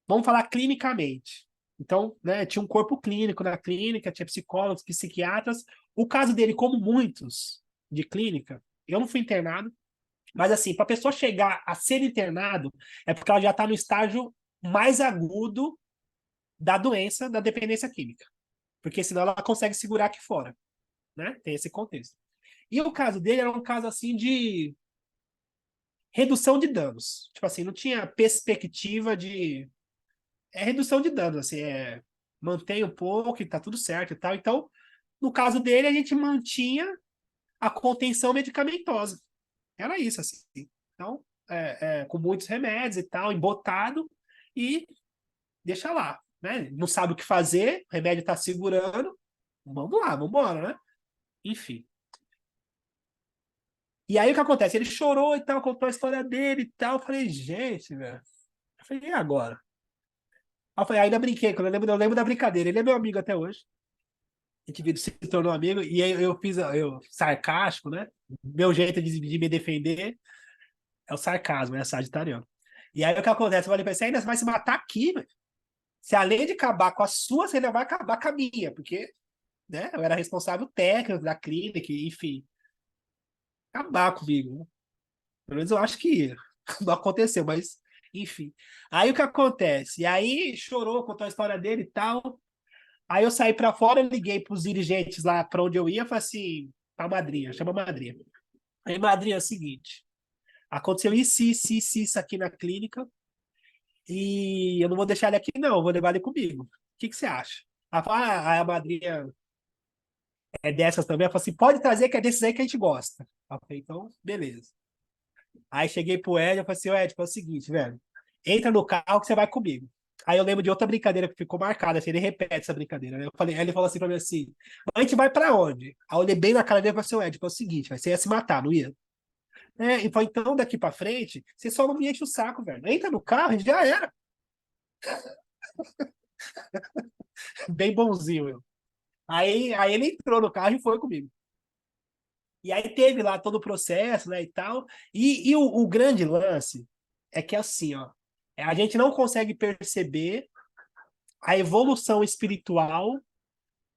vamos falar clinicamente. Então, né, tinha um corpo clínico na clínica, tinha psicólogos, psiquiatras. O caso dele, como muitos de clínica, eu não fui internado, mas assim, para a pessoa chegar a ser internado, é porque ela já está no estágio mais agudo da doença da dependência química. Porque senão ela consegue segurar aqui fora, né? Tem esse contexto. E o caso dele era um caso assim de redução de danos. Tipo assim, não tinha perspectiva de redução de danos, assim, mantém um pouco e tá tudo certo e tal. Então, no caso dele, a gente mantinha a contenção medicamentosa. Era isso, assim. Então, com muitos remédios e tal, embotado, e deixa lá, né? Não sabe o que fazer, o remédio tá segurando, vamos lá, vamos embora, né? Enfim. E aí o que acontece? Ele chorou e tal, contou a história dele e tal. Eu falei, gente, velho. Eu falei, e agora? Aí eu falei, ainda brinquei, quando eu lembro da brincadeira. Ele é meu amigo até hoje. A gente se tornou amigo, e aí eu fiz, sarcástico, né? Meu jeito de me defender é o sarcasmo, é sagitariano. E aí o que acontece? Eu falei pra ele, você ainda vai se matar aqui, velho. Se além de acabar com a sua, você ainda vai acabar com a minha, porque, né, eu era responsável técnico da clínica, enfim, acabar comigo, né? Pelo menos eu acho que não aconteceu, mas Enfim. Aí o que acontece? E aí chorou, contou a história dele e tal. Aí eu saí pra fora, liguei pros dirigentes lá pra onde eu ia, falei assim, pra madrinha, chama a madrinha. Aí, madrinha, é o seguinte, aconteceu isso aqui na clínica, e eu não vou deixar ele aqui, não, eu vou levar ele comigo. O que que você acha? A madrinha é dessas também, ela falou assim, pode trazer que é desses aí que a gente gosta. Eu falei, então, beleza. Aí cheguei pro Ed, eu falei assim, Ed, é o seguinte, velho, entra no carro que você vai comigo. Aí eu lembro de outra brincadeira que ficou marcada, assim, ele repete essa brincadeira, né? Eu falei, aí ele falou assim pra mim assim, a gente vai pra onde? Aí eu olhei bem na cara dele e falei assim, Ed, é o seguinte, você ia se matar, não ia? E falou, então daqui pra frente, você só não me enche o saco, velho. Entra no carro e já era. Bem bonzinho, eu. Aí ele entrou no carro e foi comigo. E aí teve lá todo o processo, né, e tal. E o grande lance é que assim, ó, a gente não consegue perceber a evolução espiritual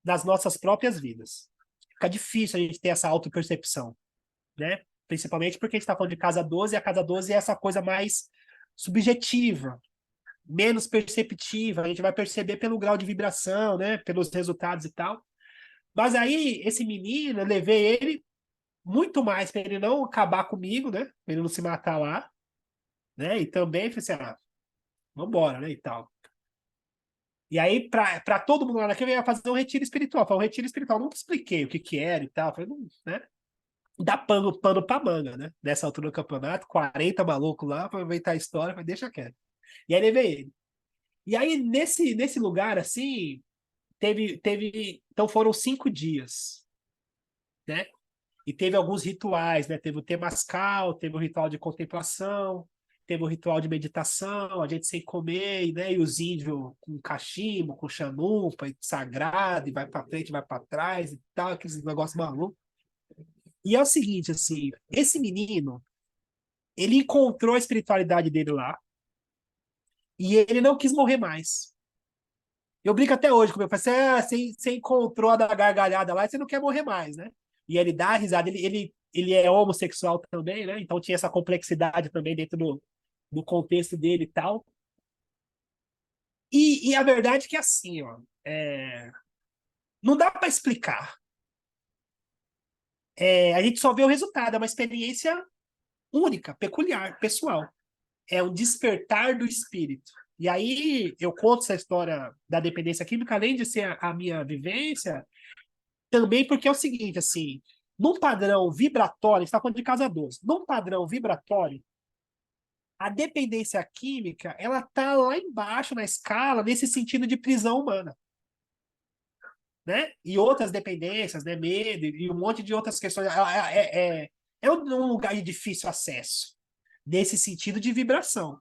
das nossas próprias vidas. Fica difícil a gente ter essa autopercepção, né? Principalmente porque a gente está falando de casa 12 e a casa 12 é essa coisa mais subjetiva, menos perceptiva, a gente vai perceber pelo grau de vibração, né? Pelos resultados e tal. Mas aí, esse menino, eu levei ele muito mais para ele não acabar comigo, né? Pra ele não se matar lá, né? E também falei assim, vambora, né? E tal. E aí, para todo mundo lá naquele, eu ia fazer um retiro espiritual. Foi um retiro espiritual. Nunca expliquei o que que era e tal. Falei, não, né? Dá pano pra manga, né? Nessa altura do campeonato, 40 malucos lá, para aproveitar a história, falei, deixa quieto. E aí levei ele. E aí, nesse lugar, assim, então foram 5 dias, né? E teve alguns rituais, né? Teve o temascal, teve o ritual de contemplação, teve o ritual de meditação, a gente sem comer, né? E os índios com cachimbo, com chanupa, e sagrado, e vai para frente, vai para trás e tal, aqueles negócios malucos. E é o seguinte, assim, esse menino, ele encontrou a espiritualidade dele lá e ele não quis morrer mais. Eu brinco até hoje com meu pai, você encontrou a da gargalhada lá e você não quer morrer mais, né? E ele dá risada, ele é homossexual também, né? Então tinha essa complexidade também dentro do contexto dele e tal. E a verdade é que assim, ó, não dá para explicar. A gente só vê o resultado, é uma experiência única, peculiar, pessoal. É um despertar do espírito. E aí eu conto essa história da dependência química, além de ser a minha vivência, também porque é o seguinte, assim, num padrão vibratório, está falando de casa 12, num padrão vibratório, a dependência química, ela tá lá embaixo na escala, nesse sentido de prisão humana, né? E outras dependências, né? Medo e um monte de outras questões. É um lugar de difícil acesso, nesse sentido de vibração.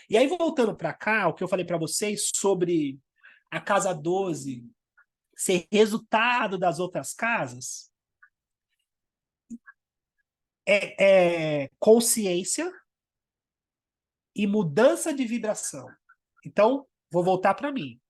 E aí, voltando para cá, o que eu falei para vocês sobre a casa 12 ser resultado das outras casas, é consciência e mudança de vibração. Então, vou voltar para mim.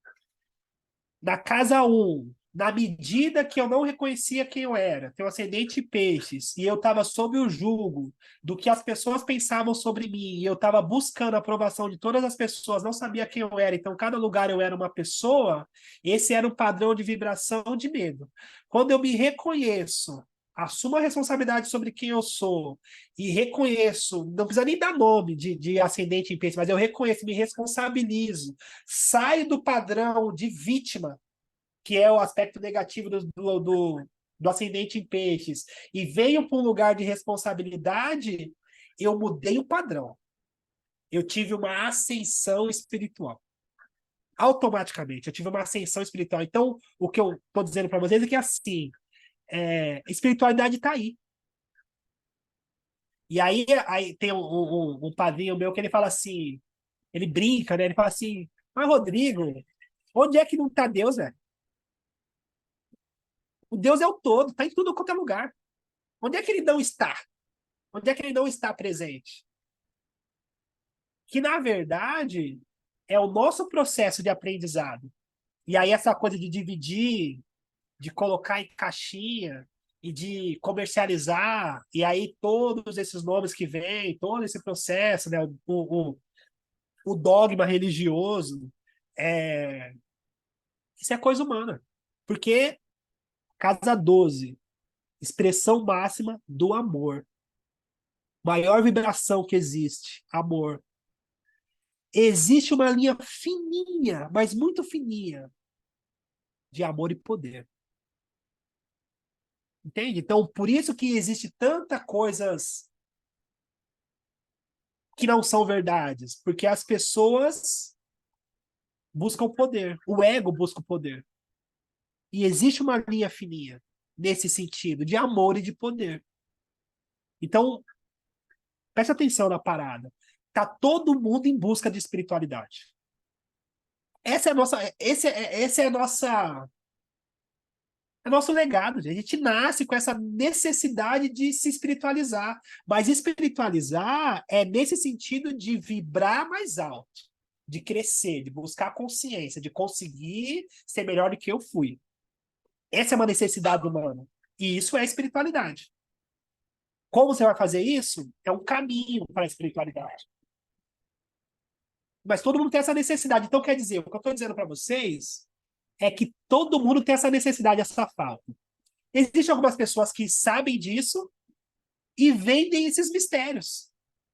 Na casa 1, na medida que eu não reconhecia quem eu era, tenho ascendente em peixes, e eu estava sob o jugo do que as pessoas pensavam sobre mim, e eu estava buscando a aprovação de todas as pessoas, não sabia quem eu era, então cada lugar eu era uma pessoa, esse era um padrão de vibração de medo. Quando eu me reconheço, assumo a responsabilidade sobre quem eu sou, e reconheço, não precisa nem dar nome de ascendente em peixes, mas eu reconheço, me responsabilizo, saio do padrão de vítima, que é o aspecto negativo do ascendente em peixes, e venho para um lugar de responsabilidade, eu mudei o padrão. Eu tive uma ascensão espiritual. Automaticamente, eu tive uma ascensão espiritual. Então, o que eu estou dizendo para vocês é que assim, espiritualidade está aí. E aí tem um padrinho meu que ele fala assim, ele brinca, né? Ele fala assim, mas Rodrigo, onde é que não está Deus, velho? O Deus é o todo, está em tudo quanto é lugar. Onde é que ele não está? Onde é que ele não está presente? Que, na verdade, é o nosso processo de aprendizado. E aí, essa coisa de dividir, de colocar em caixinha e de comercializar, e aí todos esses nomes que vêm, todo esse processo, né? o dogma religioso, é, isso é coisa humana. Porque casa 12, expressão máxima do amor. Maior vibração que existe, amor. Existe uma linha fininha, mas muito fininha, de amor e poder. Entende? Então, por isso que existe tanta coisas que não são verdades, porque as pessoas buscam poder, o ego busca o poder. E existe uma linha fininha nesse sentido, de amor e de poder. Então, preste atenção na parada. Tá todo mundo em busca de espiritualidade. Essa é a nossa, esse é a nossa, é nosso legado, gente. A gente nasce com essa necessidade de se espiritualizar, mas espiritualizar é nesse sentido de vibrar mais alto, de crescer, de buscar consciência, de conseguir ser melhor do que eu fui. Essa é uma necessidade humana. E isso é espiritualidade. Como você vai fazer isso? É um caminho para a espiritualidade. Mas todo mundo tem essa necessidade. Então, quer dizer, o que eu estou dizendo para vocês é que todo mundo tem essa necessidade, essa falta. Existem algumas pessoas que sabem disso e vendem esses mistérios.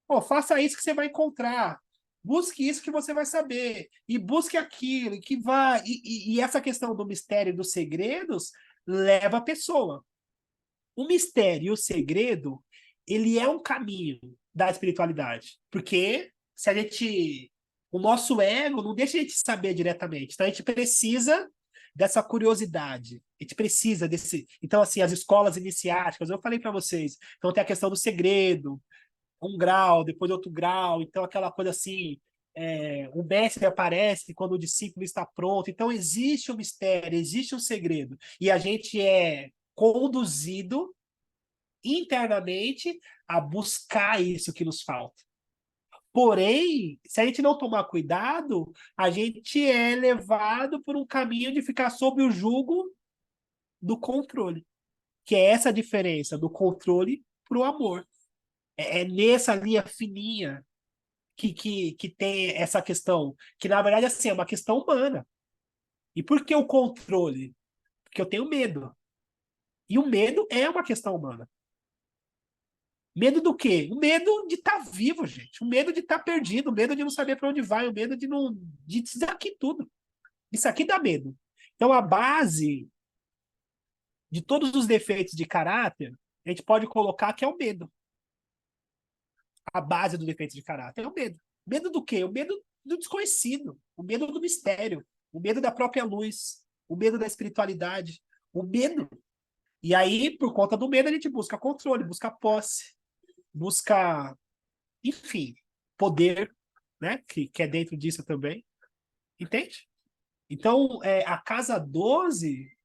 Pô, faça isso que você vai encontrar. Busque isso que você vai saber. E busque aquilo que vai. E essa questão do mistério e dos segredos leva a pessoa. O mistério e o segredo, ele é um caminho da espiritualidade. Porque se a gente. O nosso ego não deixa a gente saber diretamente. Então a gente precisa dessa curiosidade. A gente precisa desse. Então, assim, as escolas iniciáticas, eu falei para vocês. Então tem a questão do segredo, um grau, depois outro grau. Então, aquela coisa assim. O mestre aparece quando o discípulo está pronto. Então, existe um mistério, existe um segredo. E a gente é conduzido internamente a buscar isso que nos falta. Porém, se a gente não tomar cuidado, a gente é levado por um caminho de ficar sob o jugo do controle, que é essa diferença do controle para o amor. É nessa linha fininha que tem essa questão, que na verdade assim, é uma questão humana. E por que o controle? Porque eu tenho medo. E o medo é uma questão humana. Medo do quê? O medo de estar vivo, gente. O medo de estar perdido, o medo de não saber para onde vai, o medo de não. De isso aqui tudo. Isso aqui dá medo. Então, a base de todos os defeitos de caráter, a gente pode colocar que é o medo. A base do defeito de caráter é o medo. Medo do quê? O medo do desconhecido, o medo do mistério, o medo da própria luz, o medo da espiritualidade, o medo. E aí, por conta do medo, a gente busca controle, busca posse, busca, enfim, poder, né? Que é dentro disso também. Entende? Então, a casa 12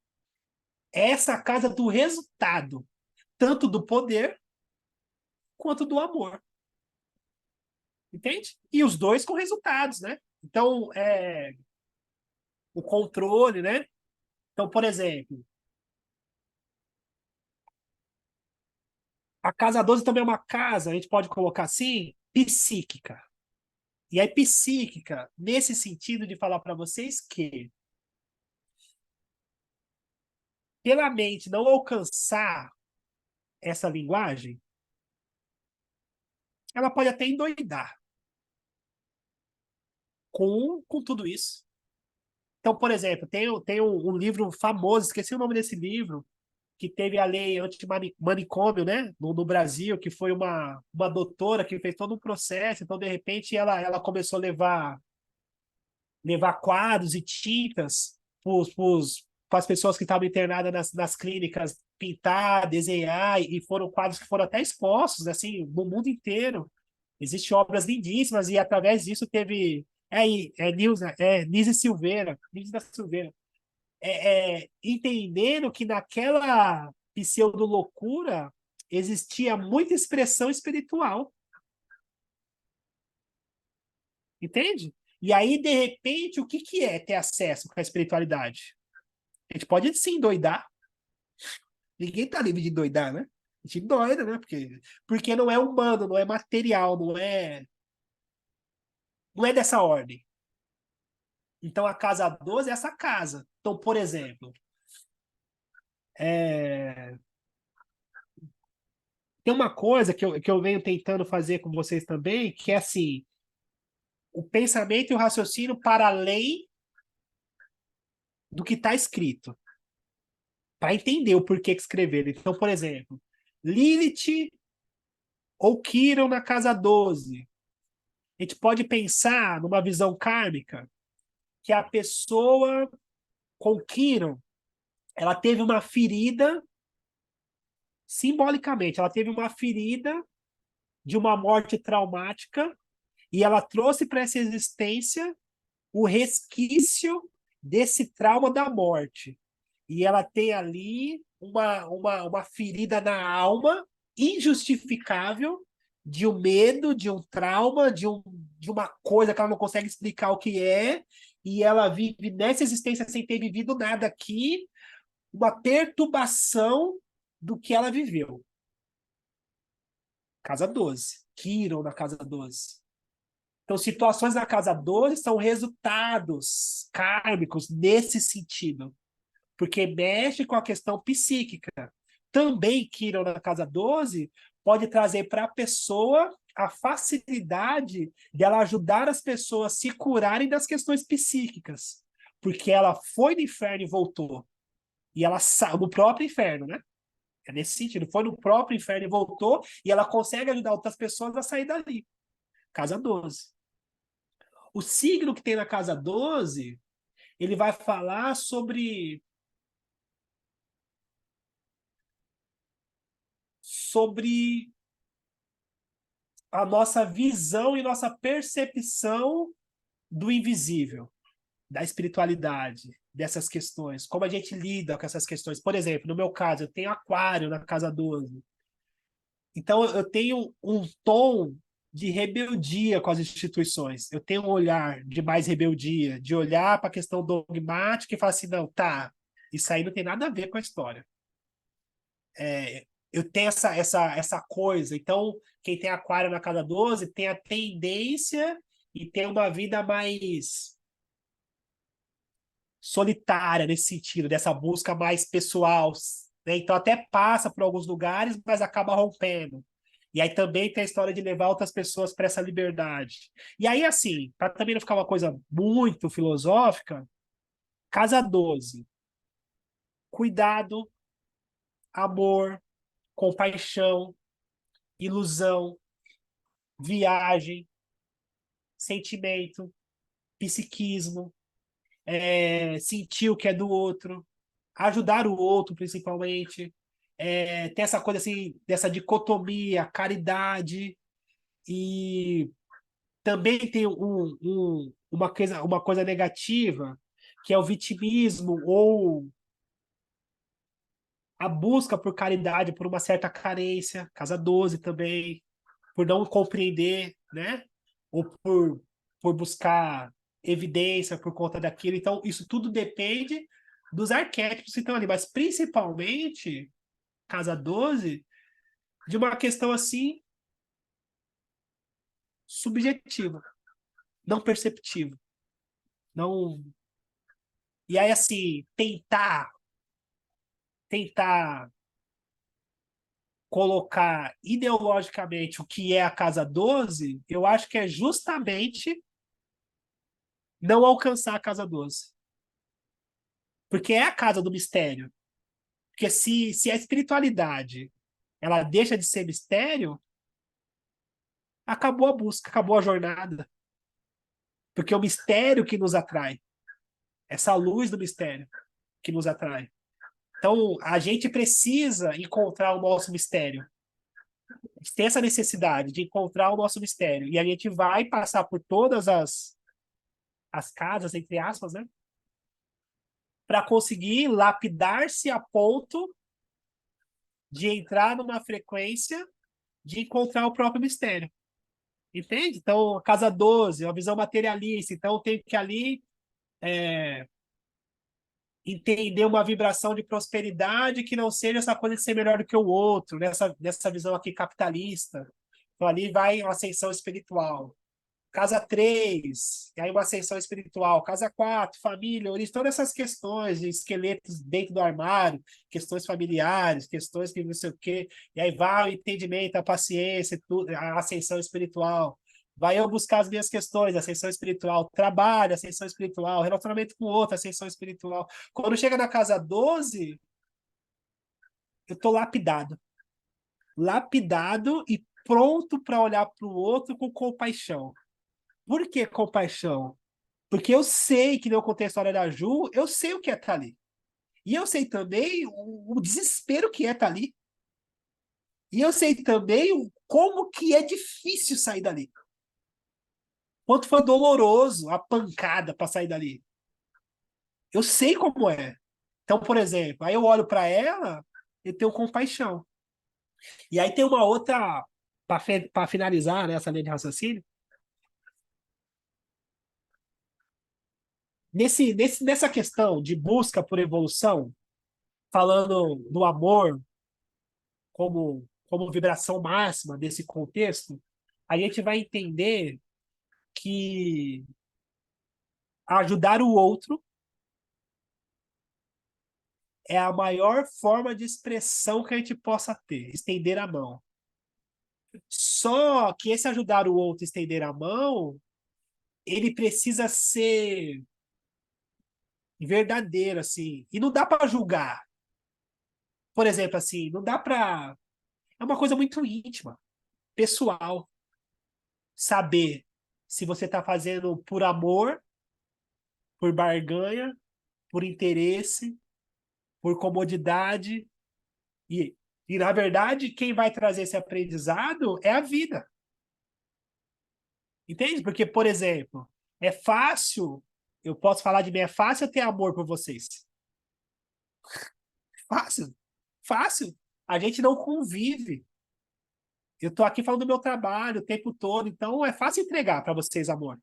é essa casa do resultado, tanto do poder quanto do amor. Entende? E os dois com resultados, né? Então, o controle, né? Então, por exemplo, a casa 12 também é uma casa, a gente pode colocar assim, psíquica. E aí, psíquica, nesse sentido de falar para vocês que, pela mente não alcançar essa linguagem, ela pode até endoidar com tudo isso. Então, por exemplo, tem um livro famoso, esqueci o nome desse livro, que teve a lei anti-manicômio, né, no Brasil, que foi uma doutora que fez todo um processo, então, de repente, ela começou a levar quadros e tintas para as pessoas que estavam internadas nas clínicas pintar, desenhar, e foram quadros que foram até expostos, assim, no mundo inteiro. Existem obras lindíssimas, e através disso teve. Nise Silveira, Nise da Silveira. Entendendo que naquela pseudo-loucura existia muita expressão espiritual. Entende? E aí, de repente, o que é ter acesso com a espiritualidade? A gente pode sim doidar. Ninguém tá livre de doidar, né? A gente doida, né? Porque não é humano, não é material, não é. Não é dessa ordem. Então, a casa 12 é essa casa. Então, por exemplo, é, tem uma coisa que eu venho tentando fazer com vocês também, que é assim, o pensamento e o raciocínio para além do que está escrito, para entender o porquê que escreveram. Então, por exemplo, Lilith ou Kiron na casa 12. A gente pode pensar numa visão kármica que a pessoa com Kiron, ela teve uma ferida, simbolicamente, ela teve uma ferida de uma morte traumática e ela trouxe para essa existência o resquício desse trauma da morte. E ela tem ali uma ferida na alma injustificável de um medo, de um trauma, de uma coisa que ela não consegue explicar o que é, e ela vive nessa existência sem ter vivido nada aqui, uma perturbação do que ela viveu. Casa 12. Kiron na casa 12. Então, situações na casa 12 são resultados kármicos nesse sentido, porque mexe com a questão psíquica. Também, Kiron na casa 12 pode trazer para a pessoa a facilidade de ela ajudar as pessoas a se curarem das questões psíquicas, porque ela foi no inferno e voltou. E ela saiu no próprio inferno, né? É nesse sentido. Foi no próprio inferno e voltou, e ela consegue ajudar outras pessoas a sair dali. Casa 12. O signo que tem na casa 12, ele vai falar sobre a nossa visão e nossa percepção do invisível, da espiritualidade, dessas questões, como a gente lida com essas questões. Por exemplo, no meu caso, eu tenho aquário na casa 12. Então, eu tenho um tom de rebeldia com as instituições. Eu tenho um olhar de mais rebeldia, de olhar para a questão dogmática e falar assim, não, tá, isso aí não tem nada a ver com a história. Eu tenho essa coisa. Então, quem tem aquário na casa 12 tem a tendência e tem uma vida mais solitária nesse sentido, dessa busca mais pessoal, né? Então até passa por alguns lugares, mas acaba rompendo. E aí também tem a história de levar outras pessoas para essa liberdade. E aí, assim, para também não ficar uma coisa muito filosófica, casa 12, cuidado, amor, compaixão, ilusão, viagem, sentimento, psiquismo, sentir o que é do outro, ajudar o outro, principalmente. Tem essa coisa assim, dessa dicotomia, caridade, e também tem uma coisa negativa, que é o vitimismo ou a busca por caridade, por uma certa carência, casa 12 também, por não compreender, né? Ou por buscar evidência por conta daquilo. Então, isso tudo depende dos arquétipos que estão ali, mas principalmente, casa 12 de uma questão assim subjetiva, não perceptiva. Não. E aí, assim, tentar colocar ideologicamente o que é a casa 12 eu acho que é justamente não alcançar a casa 12. Porque é a casa do mistério. Porque se a espiritualidade ela deixa de ser mistério, acabou a busca, acabou a jornada. Porque é o mistério que nos atrai. Essa luz do mistério que nos atrai. Então, a gente precisa encontrar o nosso mistério. A gente tem essa necessidade de encontrar o nosso mistério. E a gente vai passar por todas as casas, entre aspas, né? Para conseguir lapidar-se a ponto de entrar numa frequência de encontrar o próprio mistério. Entende? Então, a casa 12, uma visão materialista. Então, tem que ali entender uma vibração de prosperidade que não seja essa coisa de ser melhor do que o outro, nessa visão aqui capitalista. Então, ali vai uma ascensão espiritual. Casa 3, e aí uma ascensão espiritual. Casa 4, família, origem, todas essas questões de esqueletos dentro do armário, questões familiares, questões que não sei o quê. E aí vai o entendimento, a paciência, a ascensão espiritual. Vai eu buscar as minhas questões, ascensão espiritual, trabalho, ascensão espiritual, relacionamento com outro, ascensão espiritual. Quando chega na casa 12, eu tô lapidado. Lapidado e pronto para olhar para o outro com compaixão. Por que compaixão? Porque eu sei que, no contexto da Ju, eu sei o que é estar ali. E eu sei também o desespero que é estar ali. E eu sei também como que é difícil sair dali. Quanto foi doloroso a pancada para sair dali. Eu sei como é. Então, por exemplo, aí eu olho para ela e tenho compaixão. E aí tem uma outra, para finalizar, né, essa linha de raciocínio, nessa questão de busca por evolução, falando do amor como vibração máxima desse contexto, a gente vai entender que ajudar o outro é a maior forma de expressão que a gente possa ter, estender a mão. Só que esse ajudar o outro, estender a mão, ele precisa ser verdadeiro, assim. E não dá para julgar. Por exemplo, assim, não dá para. É uma coisa muito íntima, pessoal, saber se você está fazendo por amor, por barganha, por interesse, por comodidade. E, na verdade, quem vai trazer esse aprendizado é a vida. Entende? Porque, por exemplo, é fácil, eu posso falar de mim, é fácil eu ter amor por vocês. Fácil, fácil. A gente não convive. Eu estou aqui falando do meu trabalho o tempo todo, então é fácil entregar para vocês amor.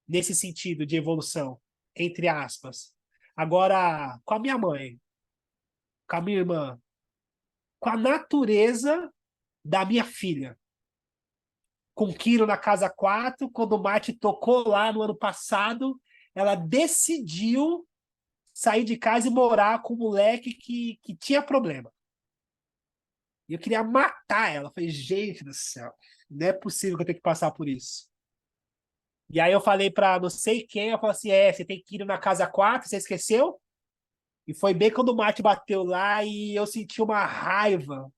Nesse sentido de evolução, entre aspas. Agora, com a minha mãe, com a minha irmã, com a natureza da minha filha, com Kiro na casa 4, quando o Marte tocou lá no ano passado, ela decidiu sair de casa e morar com um moleque que tinha problema. E eu queria matar ela. Eu falei, gente do céu, não é possível que eu tenha que passar por isso. E aí eu falei pra não sei quem, eu falei assim, você tem que ir na casa 4, você esqueceu? E foi bem quando o Marte bateu lá e eu senti uma raiva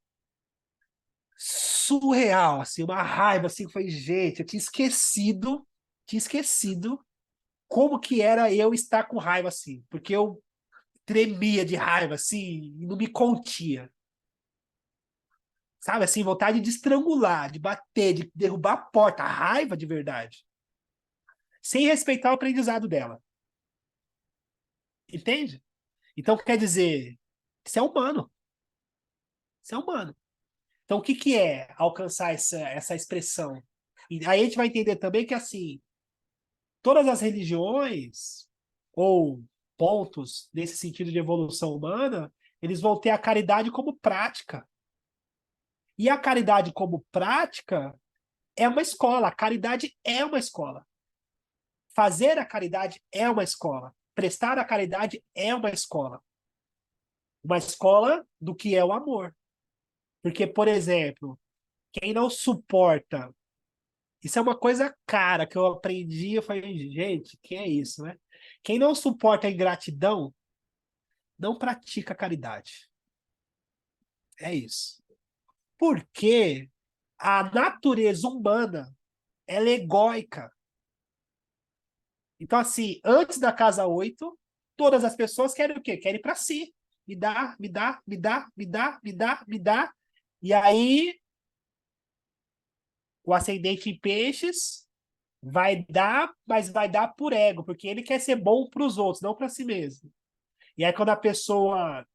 surreal, assim, uma raiva, assim, que foi, gente, eu tinha esquecido como que era eu estar com raiva, assim, porque eu tremia de raiva, assim, e não me contia. Sabe, assim, vontade de estrangular, de bater, de derrubar a porta, a raiva de verdade. Sem respeitar o aprendizado dela. Entende? Então, quer dizer, isso é humano. Isso é humano. Então, o que, que é alcançar essa expressão? E aí a gente vai entender também que, assim, todas as religiões, ou pontos nesse sentido de evolução humana, eles vão ter a caridade como prática. E a caridade como prática é uma escola. A caridade é uma escola. Fazer a caridade é uma escola. Prestar a caridade é uma escola. Uma escola do que é o amor. Porque, por exemplo, quem não suporta. Isso é uma coisa cara que eu aprendi. Eu falei, gente, que é isso, né? Quem não suporta a ingratidão não pratica caridade. É isso. Porque a natureza humana ela é egóica. Então, assim, antes da casa 8, todas as pessoas querem o quê? Querem para si. Me dá, me dá, me dá, me dá, me dá, me dá. E aí, o ascendente em peixes vai dar, mas vai dar por ego, porque ele quer ser bom para os outros, não para si mesmo. E aí, quando a pessoa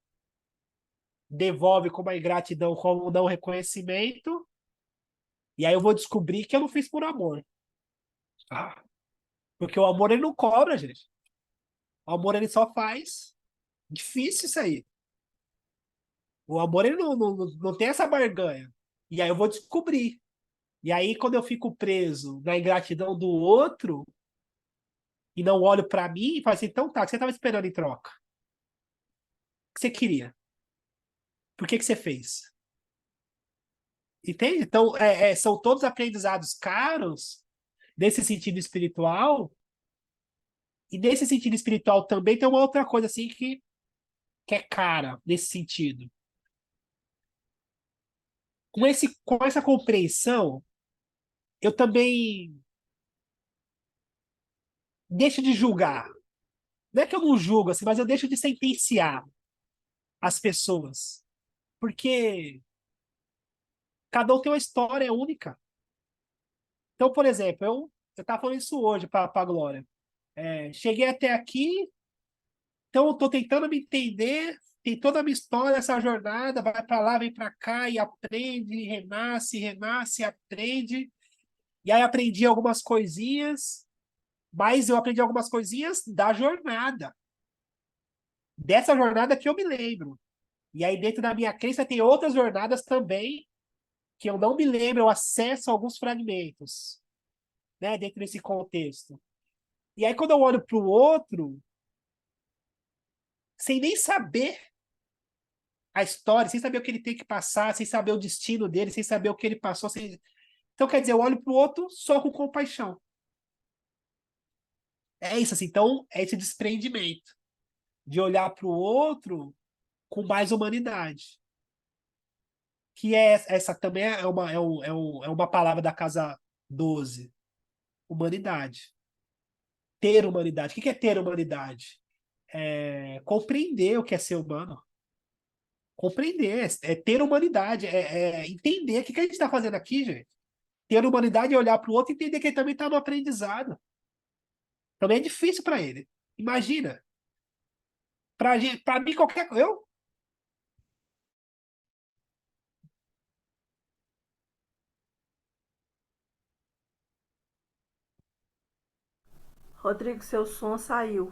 devolve com uma ingratidão, como um não reconhecimento, e aí eu vou descobrir que eu não fiz por amor. Ah, porque o amor ele não cobra, gente. O amor ele só faz. Difícil isso aí. O amor ele não tem essa barganha. E aí eu vou descobrir. E aí, quando eu fico preso na ingratidão do outro e não olho para mim, e falo assim, então tá, o que você estava esperando em troca? O que você queria? Por que você fez? Entende? Então, são todos aprendizados caros nesse sentido espiritual. E nesse sentido espiritual também tem uma outra coisa assim que é cara nesse sentido. Com essa compreensão, eu também deixo de julgar. Não é que eu não julgo, assim, mas eu deixo de sentenciar as pessoas. Porque cada um tem uma história única. Então, por exemplo, eu estava falando isso hoje para a Glória. Cheguei até aqui, então eu estou tentando me entender, tem toda a minha história, essa jornada, vai para lá, vem para cá e aprende, renasce, renasce, aprende. E aí aprendi algumas coisinhas, mas eu aprendi algumas coisinhas da jornada. Dessa jornada que eu me lembro. E aí dentro da minha crença tem outras jornadas também que eu não me lembro, eu acesso alguns fragmentos, né, dentro desse contexto. E aí quando eu olho para o outro, sem nem saber a história, sem saber o que ele tem que passar, sem saber o destino dele, sem saber o que ele passou, então quer dizer, eu olho para o outro só com compaixão. É isso assim, então é esse desprendimento de olhar para o outro com mais humanidade. Que essa também é uma palavra da casa 12, humanidade. Ter humanidade. O que é ter humanidade? Compreender o que é ser humano. Compreender, ter humanidade, entender o que a gente está fazendo aqui, gente. Ter humanidade é olhar para o outro e entender que ele também está no aprendizado. Também é difícil para ele. Imagina, para mim, qualquer coisa. Rodrigo, seu som saiu.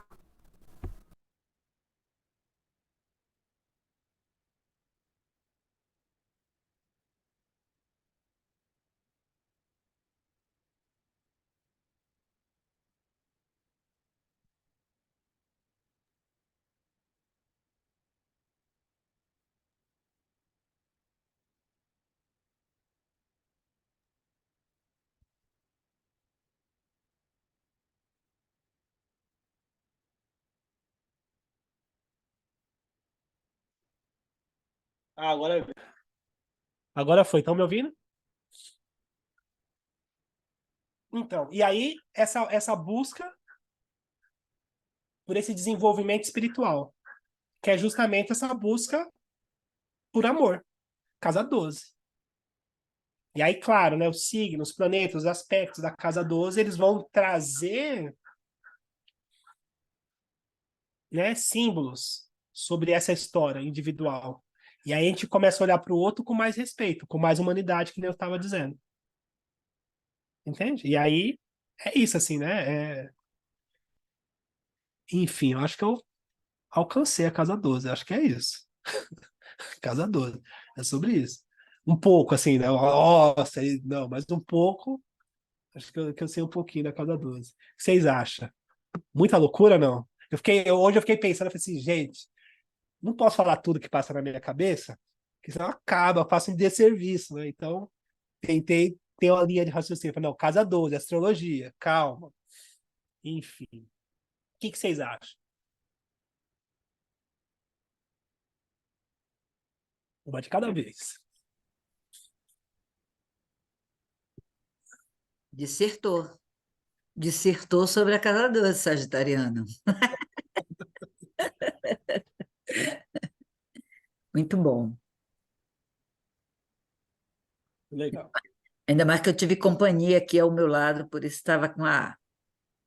Agora, agora foi. Estão me ouvindo? Então, e aí, essa busca por esse desenvolvimento espiritual, que é justamente essa busca por amor. Casa 12. E aí, claro, né, os signos, os planetas, os aspectos da casa 12 eles vão trazer, né, símbolos sobre essa história individual. E aí a gente começa a olhar para o outro com mais respeito, com mais humanidade, que nem eu estava dizendo. Entende? E aí é isso, assim, né? Enfim, eu acho que eu alcancei a casa 12. Acho que é isso. Casa 12. É sobre isso. Um pouco, assim, né? Nossa, não, mas um pouco. Acho que eu sei um pouquinho da casa 12. O que vocês acham? Muita loucura, não? Hoje eu fiquei pensando, eu falei assim, gente, não posso falar tudo que passa na minha cabeça, porque senão acaba, eu faço um desserviço, né? Então, tentei ter uma linha de raciocínio. Falei, não, casa 12, astrologia, calma. Enfim. O que vocês acham? Uma de cada vez. Dissertou. Dissertou sobre a casa doce, sagitariano. Muito bom. Legal. Ainda mais que eu tive companhia aqui ao meu lado, por isso estava com o Ah,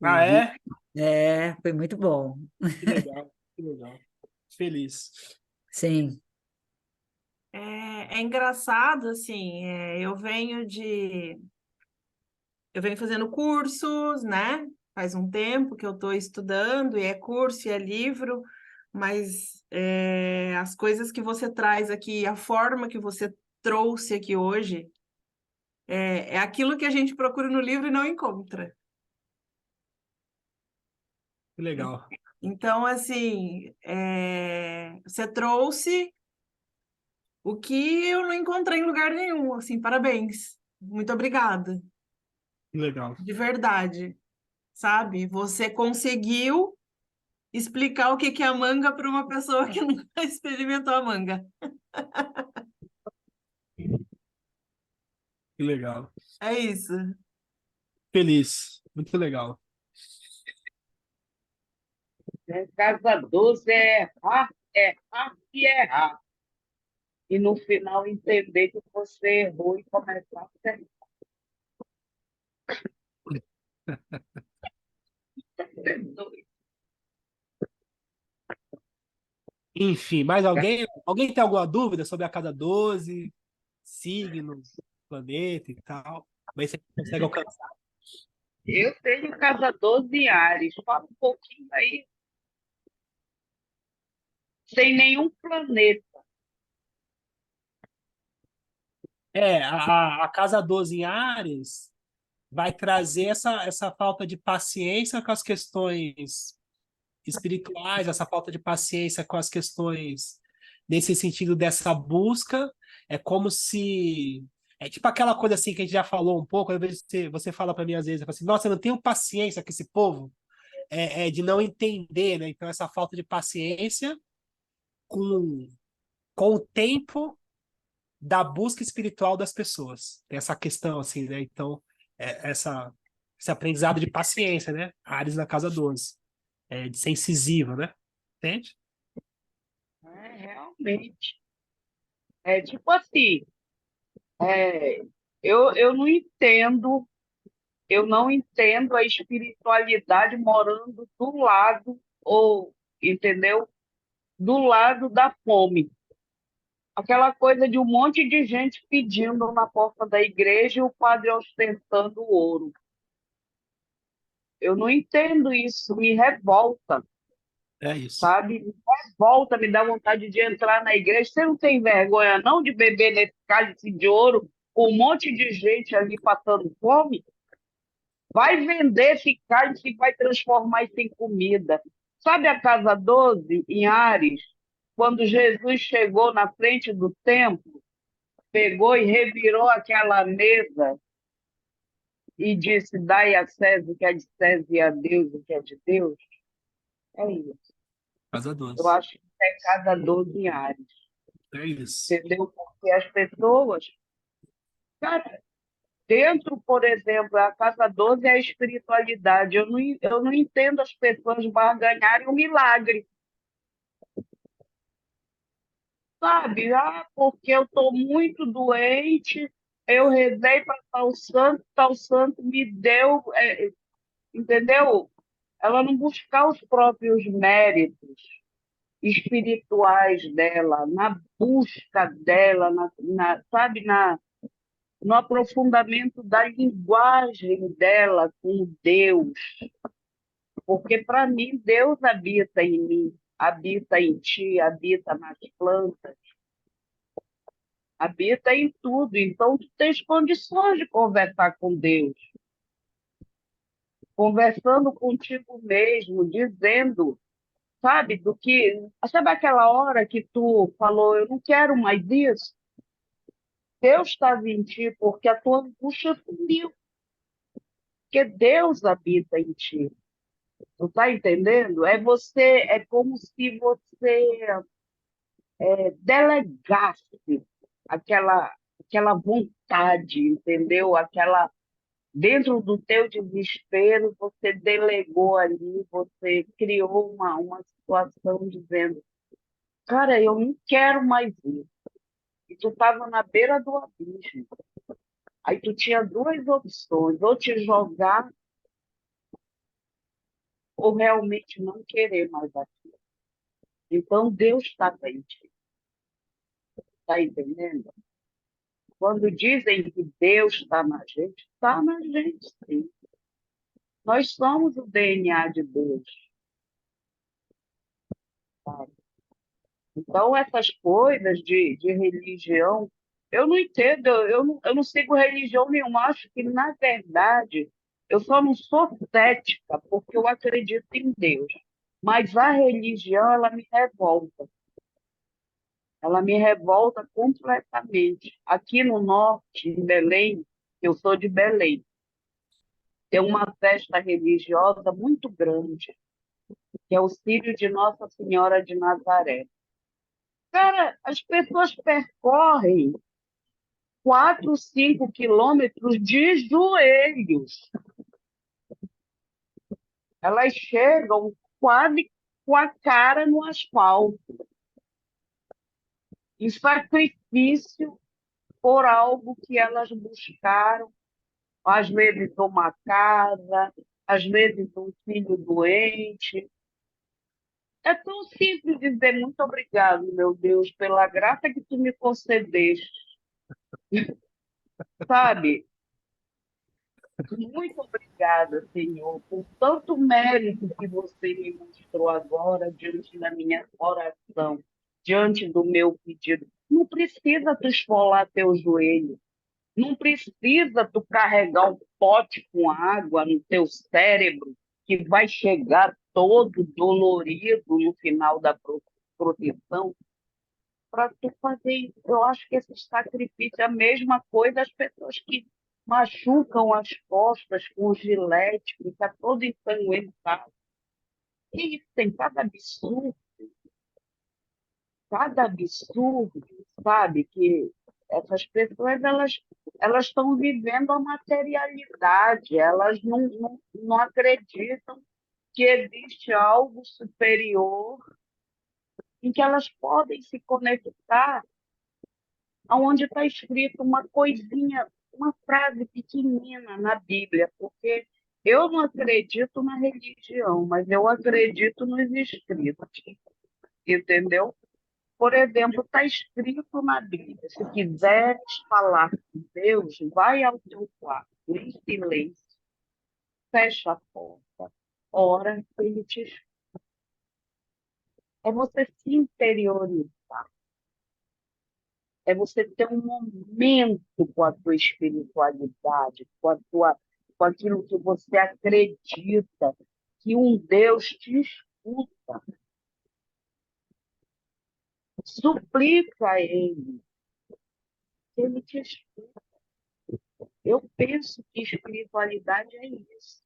vídeo. é? É, foi muito bom. Que legal, que legal. Feliz. Sim, É engraçado, assim, eu venho fazendo cursos, né? Faz um tempo que eu estou estudando, e é curso, e é livro, mas as coisas que você traz aqui, a forma que você trouxe aqui hoje, É aquilo que a gente procura no livro e não encontra. Que legal. Então, assim, você trouxe o que eu não encontrei em lugar nenhum. Assim, parabéns. Muito obrigada, Que legal. de verdade. Sabe? Você conseguiu explicar o que que é a manga para uma pessoa que nunca experimentou a manga. Que legal. É isso. Feliz. Muito legal. Casa 12 é errar e errar. E no final entender que você errou e começar a acertar. Enfim, mais alguém? Alguém tem alguma dúvida sobre a casa 12, signos, planeta e tal? Mas você consegue alcançar? Eu tenho casa 12 em Áries. Fala um pouquinho aí. Sem nenhum planeta. A casa 12 em Áries vai trazer essa falta de paciência com as questões espirituais, essa falta de paciência com as questões nesse sentido dessa busca. É como se. É tipo aquela coisa assim que a gente já falou um pouco, às vezes você fala para mim às vezes, assim, nossa, eu não tenho paciência com esse povo, de não entender, né? Então, essa falta de paciência com, com o tempo da busca espiritual das pessoas. Tem essa questão, assim, né? Então, esse aprendizado de paciência, né? Ares na casa 12. De ser incisiva, né? Entende? Realmente. É tipo assim, é, eu não entendo a espiritualidade morando do lado, ou, entendeu? Do lado da fome. Aquela coisa de um monte de gente pedindo na porta da igreja e o padre ostentando ouro. Eu não entendo isso, me revolta, É isso. sabe? Me revolta, me dá vontade de entrar na igreja. Você não tem vergonha, não, de beber nesse cálice de ouro com um monte de gente ali passando fome? Vai vender esse cálice e vai transformar isso em comida. Sabe a casa 12 em Ares, quando Jesus chegou na frente do templo, pegou e revirou aquela mesa e disse: Dai a César o que é de César e a Deus o que é de Deus? É isso. Casa Eu 12. acho que é cada 12 em Ares, É isso. entendeu? Porque as pessoas, cara, dentro, por exemplo, a casa 12 é a espiritualidade. Eu não entendo as pessoas barganharem o milagre, sabe? Ah, porque eu estou muito doente, eu rezei para tal santo me deu, entendeu? Ela não buscar os próprios méritos espirituais dela, na busca dela, sabe, no aprofundamento da linguagem dela com Deus. Porque, para mim, Deus habita em mim, habita em ti, habita nas plantas, habita em tudo. Então, tu tens condições de conversar com Deus, conversando contigo mesmo, dizendo, sabe, do que. Sabe aquela hora que tu falou, eu não quero mais isso? Deus estava em ti porque a tua angústia sumiu, porque Deus habita em ti. Tu está entendendo? É como se você delegasse aquela, aquela vontade, entendeu? Aquela dentro do teu desespero, você delegou ali, você criou uma situação dizendo, cara, eu não quero mais isso. E tu estava na beira do abismo. Aí tu tinha duas opções, ou te jogar ou realmente não querer mais aquilo. Então Deus está em ti, está entendendo? Quando dizem que Deus está na gente, sim. Nós somos o DNA de Deus, sabe? Então, essas coisas de religião, Eu não entendo, eu não sigo religião nenhuma. Acho que, na verdade, eu só não sou cética porque eu acredito em Deus. Mas a religião, ela me revolta. Ela me revolta completamente. Aqui no norte, em Belém, eu sou de Belém, tem uma festa religiosa muito grande, que é o Círio de Nossa Senhora de Nazaré. Cara, as pessoas percorrem 4, 5 quilômetros de joelhos. Elas chegam quase com a cara no asfalto, em sacrifício por algo que elas buscaram, às vezes uma casa, às vezes um filho doente. É tão simples dizer muito obrigado, meu Deus, pela graça que tu me concedeste, sabe? Muito obrigada, Senhor, por tanto mérito que você me mostrou agora diante da minha oração, diante do meu pedido. Não precisa tu esfolar teu joelho, não precisa tu carregar um pote com água no teu cérebro, que vai chegar todo dolorido no final da proteção, para tu fazer isso. Eu acho que esse sacrifício é a mesma coisa as pessoas que machucam as costas com gilete, fica todo ensanguentado. E isso tem cada absurdo, sabe? Que essas pessoas, elas estão vivendo a materialidade, elas não acreditam que existe algo superior em que elas podem se conectar aonde está escrito uma coisinha, uma frase pequenina na Bíblia, porque eu não acredito na religião, mas eu acredito nos escritos, entendeu? Por exemplo, está escrito na Bíblia: se quiseres falar com Deus, vai ao teu quarto, em silêncio, fecha a porta, ora, ele te escuta. É você se interiorizar, é você ter um momento com a tua espiritualidade, com aquilo que você acredita, que um Deus te escuta. Suplica a Ele, que Ele te escuta. Eu penso que espiritualidade é isso.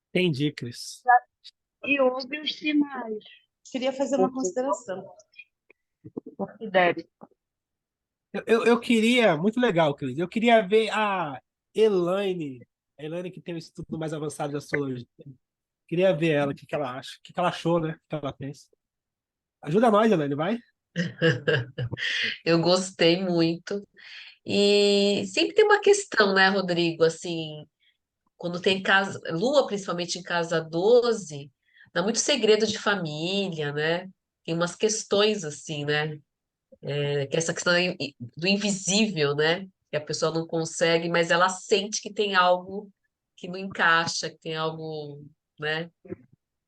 Entendi, Cris. E ouve os sinais, Queria fazer uma consideração. porque deve. Eu queria, muito legal, Cris. Eu queria ver a Elaine que tem um estudo mais avançado de astrologia. Queria ver ela, o que que ela acha, o que que ela achou, né? O que ela pensa. Ajuda nós, Elaine, vai? Eu gostei muito. E sempre tem uma questão, né, Rodrigo? Assim, quando tem casa, Lua, principalmente em casa 12, dá muito segredo de família, né? Tem umas questões assim, né? Que essa questão do invisível, né? Que a pessoa não consegue, mas ela sente que tem algo que não encaixa, que tem algo, né?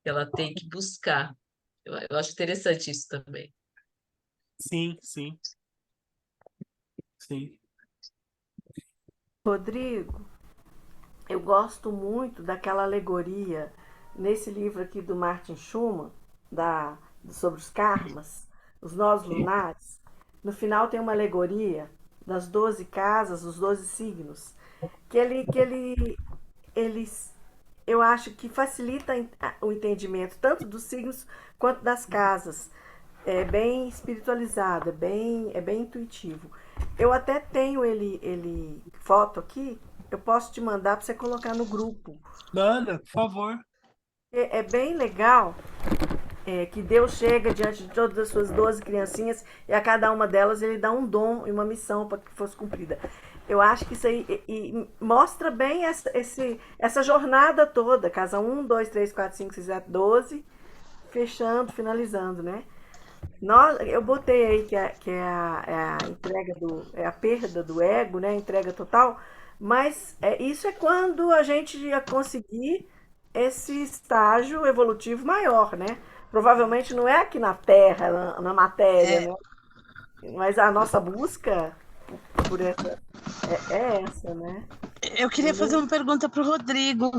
Que ela tem que buscar. Eu acho interessante isso também. Sim, sim, sim. Rodrigo, eu gosto muito daquela alegoria nesse livro aqui do Martin Schumann, sobre os karmas, os nós lunares. No final tem uma alegoria das 12 casas, os 12 signos, eles, eu acho que facilita o entendimento tanto dos signos quanto das casas. É bem espiritualizado, é bem intuitivo. Eu até tenho ele foto aqui, eu posso te mandar para você colocar no grupo. Manda, por favor. É bem legal, que Deus chega diante de todas as suas 12 criancinhas e a cada uma delas ele dá um dom e uma missão para que fosse cumprida. Eu acho que isso aí mostra bem essa jornada toda, casa 1, 2, 3, 4, 5, 6, 7, 12, fechando, finalizando, né? Eu botei aí que é a entrega é a perda do ego, né? A entrega total, mas isso é quando a gente ia conseguir esse estágio evolutivo maior, né? Provavelmente não é aqui na Terra, na matéria, É, né? Mas a nossa busca por essa é essa, né? Eu queria fazer uma pergunta para o Rodrigo.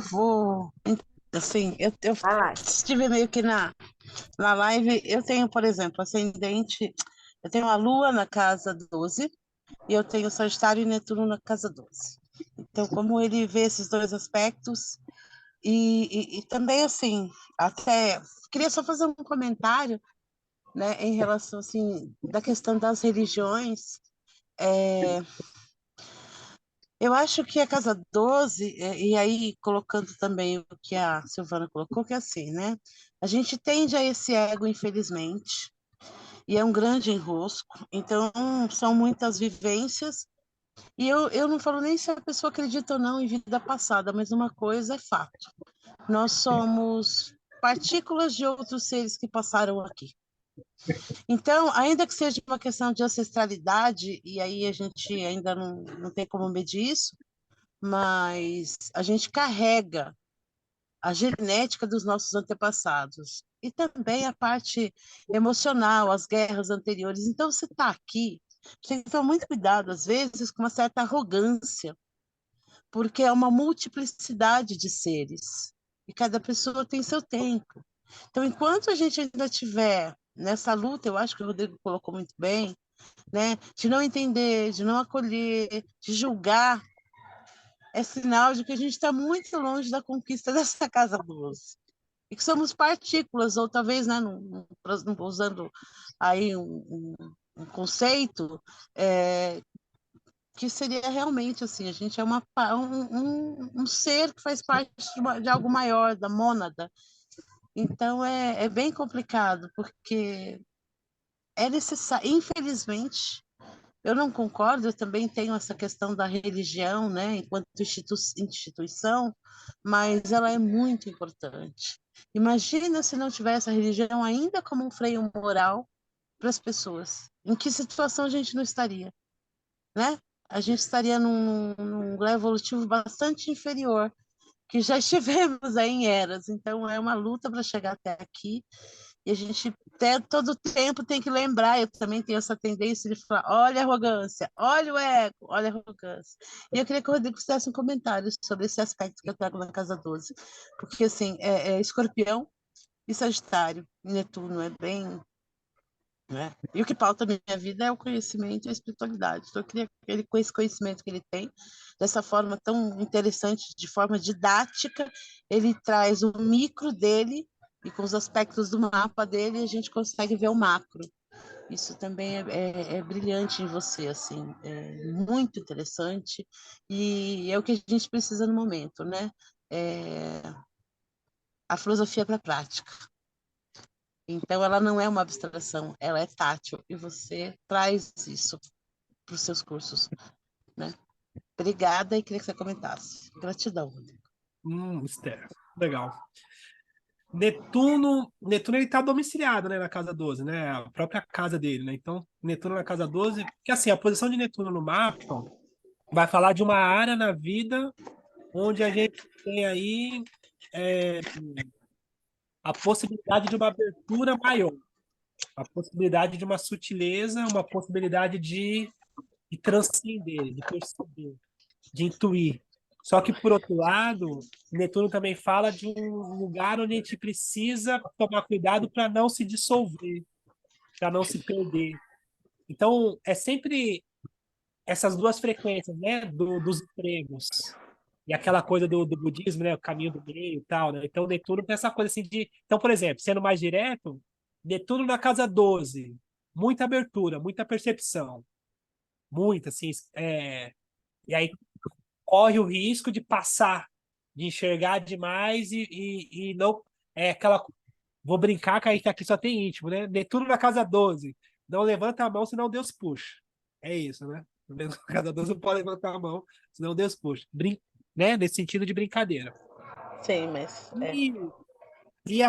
Assim, eu Vai lá. estive meio que na live. Eu tenho, por exemplo, ascendente, eu tenho a Lua na casa 12 e eu tenho Sagitário e Netuno na casa 12. Então, como ele vê esses dois aspectos, e também, assim, até queria só fazer um comentário, né, em relação, assim, da questão das religiões. Eu acho que a casa 12 e aí colocando também o que a Silvana colocou, que é assim, né? A gente tende a esse ego, infelizmente, e é um grande enrosco. Então, são muitas vivências. E eu não falo nem se a pessoa acredita ou não em vida passada, mas uma coisa é fato: nós somos partículas de outros seres que passaram aqui. Então, ainda que seja uma questão de ancestralidade, e aí a gente ainda não tem como medir isso, mas a gente carrega a genética dos nossos antepassados e também a parte emocional, as guerras anteriores. Então, você está aqui, tem que tomar muito cuidado, às vezes, com uma certa arrogância, porque é uma multiplicidade de seres e cada pessoa tem seu tempo. Então, enquanto a gente ainda tiver nessa luta, eu acho que o Rodrigo colocou muito bem, né, de não entender, de não acolher, de julgar, é sinal de que a gente está muito longe da conquista dessa casa 12. E que somos partículas, ou talvez, né, usando aí um conceito, que seria realmente assim, a gente é um ser que faz parte de algo maior, da mônada. Então é bem complicado, porque é necessário, infelizmente, eu não concordo, eu também tenho essa questão da religião, né, enquanto instituição, mas ela é muito importante. Imagina se não tivesse a religião ainda como um freio moral para as pessoas. Em que situação a gente não estaria, né? A gente estaria num grau evolutivo bastante inferior, que já estivemos aí em eras. Então, é uma luta para chegar até aqui. E a gente todo tempo tem que lembrar, eu também tenho essa tendência de falar, olha a arrogância, olha o ego, olha a arrogância. E eu queria que o Rodrigo fizesse um comentário sobre esse aspecto que eu trago na casa 12, porque assim, é Escorpião e Sagitário, e Netuno é bem, né? E o que pauta a minha vida é o conhecimento e a espiritualidade. Então eu queria que ele, com esse conhecimento que ele tem, dessa forma tão interessante, de forma didática, ele traz o micro dele e com os aspectos do mapa dele a gente consegue ver o macro. Isso também é brilhante em você, assim, é muito interessante e é o que a gente precisa no momento, né? É a filosofia para a prática. Então, ela não é uma abstração, ela é tátil e você traz isso para os seus cursos, né? Obrigada e queria que você comentasse. Gratidão, Rodrigo. Esther, legal. Netuno ele tá domiciliado, né, na casa 12, né? A própria casa dele, né? Então, Netuno na casa 12, que assim, a posição de Netuno no mapa vai falar de uma área na vida onde a gente tem aí a possibilidade de uma abertura maior, a possibilidade de uma sutileza, uma possibilidade de transcender, de perceber, de intuir. Só que, por outro lado, Netuno também fala de um lugar onde a gente precisa tomar cuidado para não se dissolver, para não se perder. Então, é sempre essas duas frequências, né, dos extremos. E aquela coisa do budismo, né, o caminho do meio e tal, né? Então, Netuno tem essa coisa assim de... Então, por exemplo, sendo mais direto, Netuno na casa 12, muita abertura, muita percepção, muita, assim, e aí corre o risco de passar, de enxergar demais e não... É aquela... Vou brincar que aqui só tem íntimo, né? Netuno na casa 12, não levanta a mão, senão Deus puxa. É isso, né? Na casa 12 não pode levantar a mão, senão Deus puxa. Né? Nesse sentido de brincadeira. Sim, mas E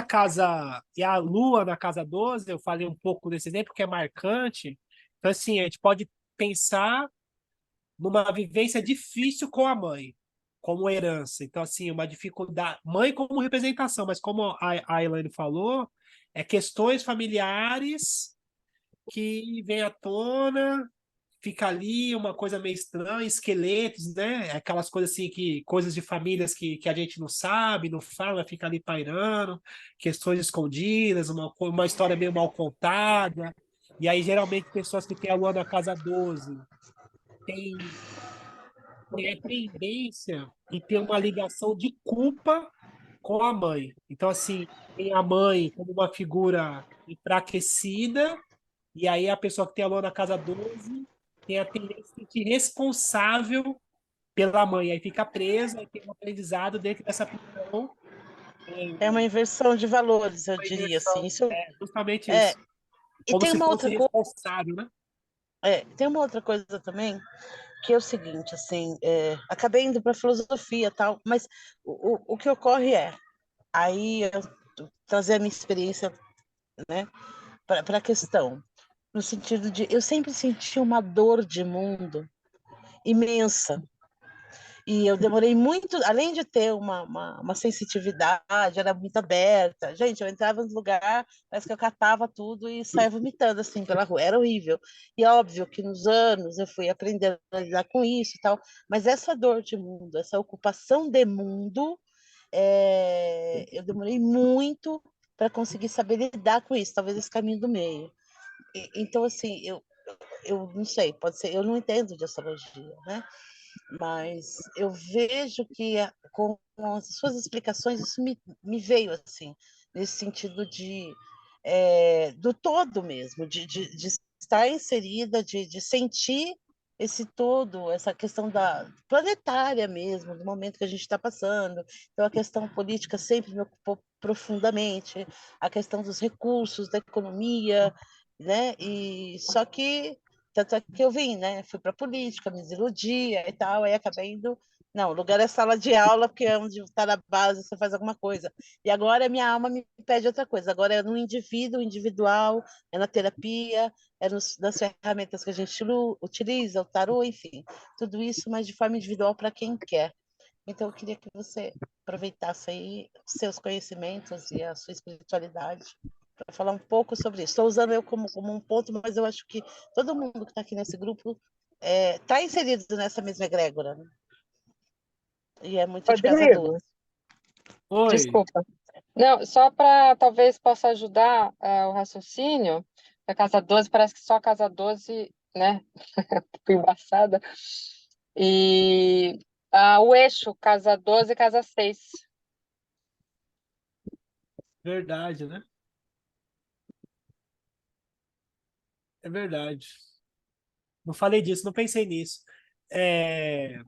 a Lua na casa 12, eu falei um pouco desse exemplo que é marcante. Então, assim, a gente pode pensar numa vivência difícil com a mãe, como herança. Então, assim, uma dificuldade. Mãe como representação, mas como a Elaine falou, é questões familiares que vem à tona, fica ali uma coisa meio estranha, esqueletos, né? Aquelas coisas assim coisas de famílias que a gente não sabe, não fala, fica ali pairando, questões escondidas, uma história meio mal contada. E aí, geralmente, pessoas que têm a lua na casa 12 têm, têm a tendência em ter uma ligação de culpa com a mãe. Então, assim, tem a mãe como uma figura enfraquecida, e aí a pessoa que tem a lua na casa 12 tem a tendência de se sentir responsável pela mãe. Aí fica presa, aí tem um aprendizado dentro dessa prisão. É uma inversão de valores, eu Uma diria assim. inversão. Isso É justamente é. isso. E Como tem se uma fosse outra coisa, responsável, né? tem uma outra coisa também, que é o seguinte, assim, acabei indo para filosofia e tal, mas o que ocorre aí eu trazer a minha experiência, né, para a questão, no sentido de eu sempre senti uma dor de mundo imensa. E eu demorei muito, além de ter uma sensitividade, era muito aberta. Gente, eu entrava no lugar, parece que eu catava tudo e saía vomitando assim pela rua. Era horrível. E é óbvio que nos anos eu fui aprendendo a lidar com isso e tal, mas essa dor de mundo, essa ocupação de mundo, eu demorei muito para conseguir saber lidar com isso, talvez esse caminho do meio. Então, assim, eu não sei, pode ser, eu não entendo de astrologia, né? Mas eu vejo que com as suas explicações isso me veio assim, nesse sentido do todo mesmo, de estar inserida, de sentir esse todo, essa questão da planetária mesmo, do momento que a gente está passando. Então, a questão política sempre me ocupou profundamente, a questão dos recursos, da economia, né? E só que tanto é que eu vim, né? Fui para política, me desiludia e tal, aí acabei indo. Não, o lugar é sala de aula, porque é onde está na base, você faz alguma coisa. E agora minha alma me pede outra coisa. Agora é no indivíduo, individual, é na terapia, nas ferramentas que a gente utiliza, o tarô, enfim. Tudo isso, mas de forma individual para quem quer. Então, eu queria que você aproveitasse aí seus conhecimentos e a sua espiritualidade para falar um pouco sobre isso. Estou usando eu como um ponto, mas eu acho que todo mundo que está aqui nesse grupo está inserido nessa mesma egrégora, né? E é muito de casa Rodrigo, 12. Oi, desculpa. Não, só para talvez possa ajudar o raciocínio, a casa 12 parece que só a casa 12, né? Fico embaçada. E o eixo, casa 12 e casa 6. verdade, né? É verdade. Não falei disso, não pensei nisso. É,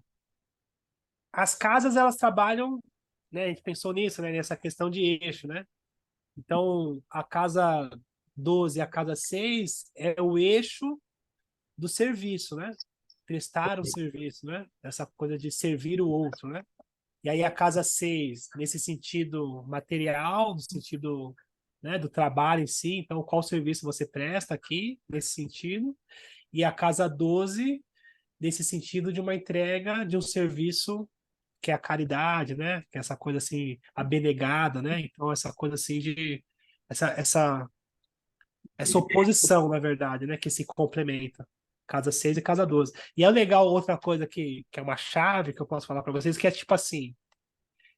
as casas, elas trabalham, né? A gente pensou nisso, né? Nessa questão de eixo, né? Então, a casa 12 e a casa 6 é o eixo do serviço, né? Prestar o serviço, né? Essa coisa de servir o outro, né? E aí a casa 6 nesse sentido material, no sentido, né, do trabalho em si, então qual serviço você presta aqui, nesse sentido, e a casa 12 nesse sentido de uma entrega de um serviço que é a caridade, né? Que é essa coisa assim abnegada, né? Então essa coisa assim de essa oposição, na verdade, né? Que se complementa. Casa 6 e casa 12. E é legal outra coisa que é uma chave que eu posso falar para vocês, que é tipo assim,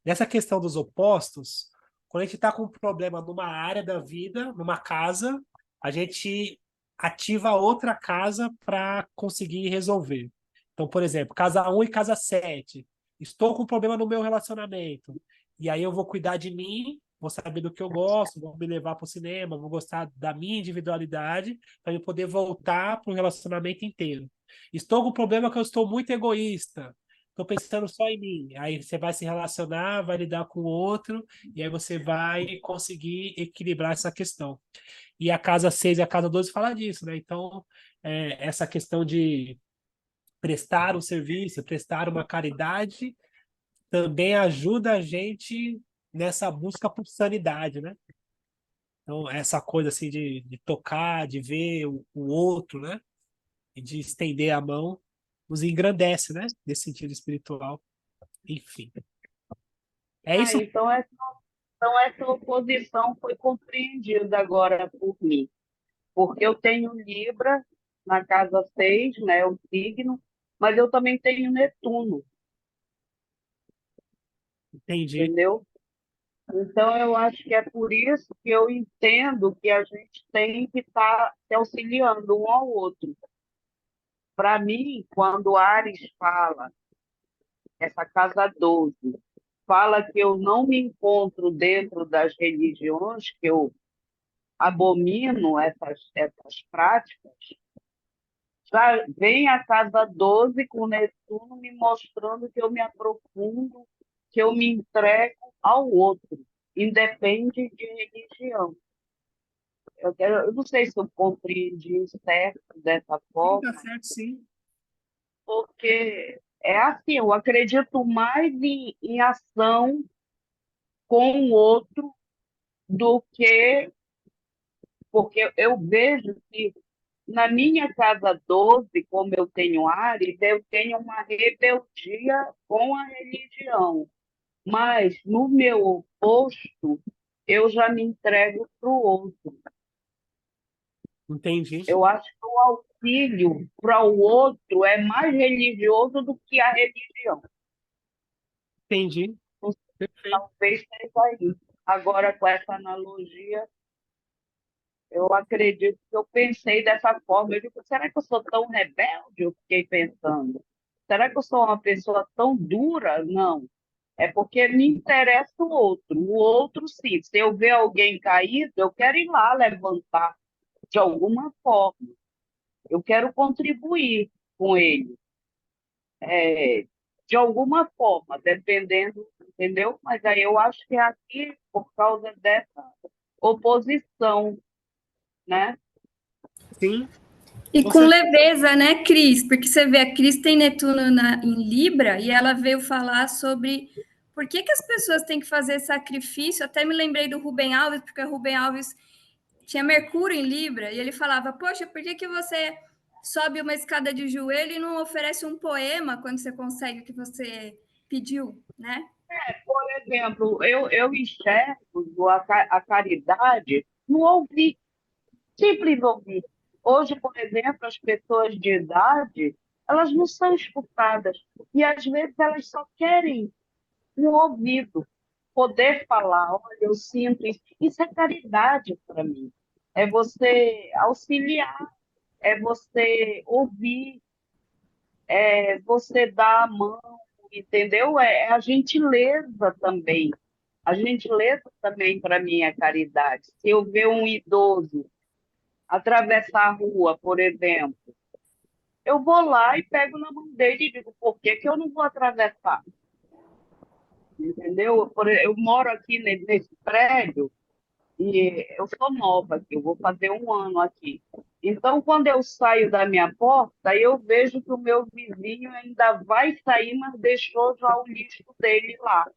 nessa questão dos opostos, quando a gente está com um problema numa área da vida, numa casa, a gente ativa outra casa para conseguir resolver. Então, por exemplo, casa um e casa 7. Estou com um problema no meu relacionamento. E aí eu vou cuidar de mim, vou saber do que eu gosto, vou me levar para o cinema, vou gostar da minha individualidade para eu poder voltar para o relacionamento inteiro. Estou com um problema que eu estou muito egoísta. Estou pensando só em mim. Aí você vai se relacionar, vai lidar com o outro, e aí você vai conseguir equilibrar essa questão. E a casa 6 e a casa 12 fala disso, né? Então, essa questão de prestar um serviço, prestar uma caridade, também ajuda a gente nessa busca por sanidade, né? Então, essa coisa assim de tocar, de ver o outro, né? E de estender a mão, nos engrandece, né? Nesse sentido espiritual. Enfim. É Ah, isso. então essa oposição foi compreendida agora por mim. porque eu tenho Libra na casa 6, né, o signo, mas eu também tenho Netuno, Entendi. entendeu? Então, eu acho que é por isso que eu entendo que a gente tem que estar se auxiliando um ao outro. Para mim, quando Ares fala, essa casa 12 fala que eu não me encontro dentro das religiões, que eu abomino essas práticas, já vem a casa 12 com Netuno me mostrando que eu me aprofundo, que eu me entrego ao outro, independe de religião. Eu não sei se eu compreendi certo dessa Sim, forma, tá certo, sim. porque é assim, eu acredito mais em ação com o outro do que porque eu vejo que na minha casa 12 como eu tenho Áries, eu tenho uma rebeldia com a religião, mas no meu oposto, eu já me entrego para o outro. Entendi. Eu acho que o auxílio para o outro é mais religioso do que a religião. Entendi. Perfeito. Talvez seja isso. Agora, com essa analogia, eu acredito que eu pensei dessa forma. Eu digo, será que eu sou tão rebelde? Eu fiquei pensando. Será que eu sou uma pessoa tão dura? Não. É porque me interessa o outro. O outro, sim. Se eu ver alguém caído, eu quero ir lá levantar de alguma forma. Eu quero contribuir com ele, de alguma forma, dependendo, entendeu? Mas aí eu acho que é aqui, por causa dessa oposição, né? Sim. E com Você leveza, né, Cris? Porque você vê, a Cris tem Netuno em Libra e ela veio falar sobre por que as pessoas têm que fazer sacrifício. Até me lembrei do Rubem Alves, porque o Rubem Alves tinha Mercúrio em Libra e ele falava: Poxa, por que você sobe uma escada de joelho e não oferece um poema quando você consegue o que você pediu, né? Por exemplo, eu enxergo a caridade no ouvir, simples ouvir. Hoje, por exemplo, as pessoas de idade, elas não são escutadas. E, às vezes, elas só querem um ouvido, poder falar, olha, eu sinto isso. Isso é caridade para mim. É você auxiliar, é você ouvir, é você dar a mão, entendeu? É a gentileza também. A gentileza também, para mim, é caridade. Se eu ver um idoso atravessar a rua, por exemplo, eu vou lá e pego na mão dele e digo, por que que eu não vou atravessar? Entendeu? Eu moro aqui nesse prédio e eu sou nova aqui, eu vou fazer um ano aqui. Então, quando eu saio da minha porta, eu vejo que o meu vizinho ainda vai sair, mas deixou já o lixo dele lá,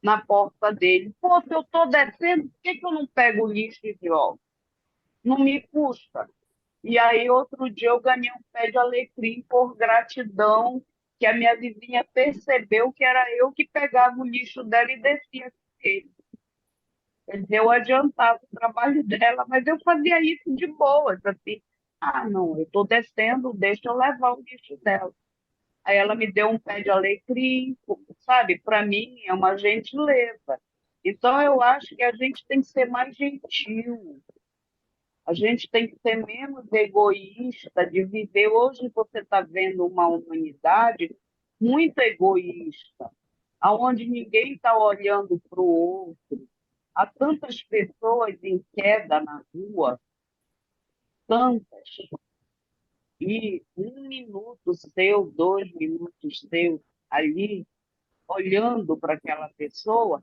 na porta dele. Pô, se eu estou descendo, por que que eu não pego o lixo e jogo? Não me custa. E aí, outro dia, eu ganhei um pé de alecrim por gratidão, que a minha vizinha percebeu que era eu que pegava o lixo dela e descia com ele. Quer dizer, eu adiantava o trabalho dela, mas eu fazia isso de boas, assim. Ah, não, eu estou descendo, deixa eu levar o lixo dela. Aí ela me deu um pé de alecrim, sabe? Para mim é uma gentileza. Então eu acho que a gente tem que ser mais gentil, a gente tem que ser menos egoísta de viver. Hoje você está vendo uma humanidade muito egoísta, aonde ninguém está olhando para o outro. Há tantas pessoas em queda na rua, tantas, e 1 minuto seu, 2 minutos seu ali, olhando para aquela pessoa,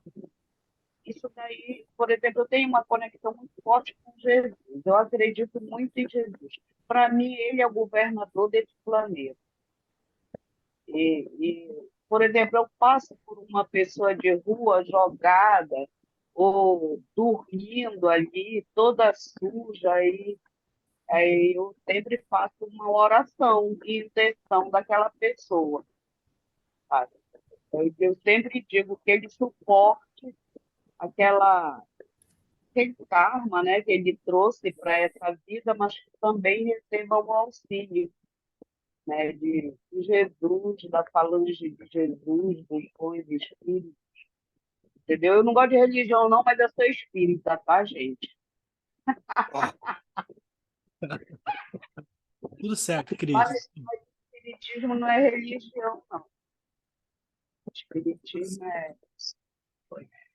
isso daí, por exemplo, eu tenho uma conexão muito forte com Jesus. Eu acredito muito em Jesus. Para mim, ele é o governador desse planeta. Por exemplo, eu passo por uma pessoa de rua jogada ou dormindo ali, toda suja, aí eu sempre faço uma oração em intenção daquela pessoa, sabe? Eu sempre digo que ele suporte aquela aquele karma, né, que ele trouxe para essa vida, mas que também receba o auxílio, né, de Jesus, da falange de Jesus, dos bons espíritos, entendeu? Eu não gosto de religião, não, mas eu sou espírita, tá, gente? Ó, tudo certo, Mas Cris. espiritismo não é religião, não. Espiritismo é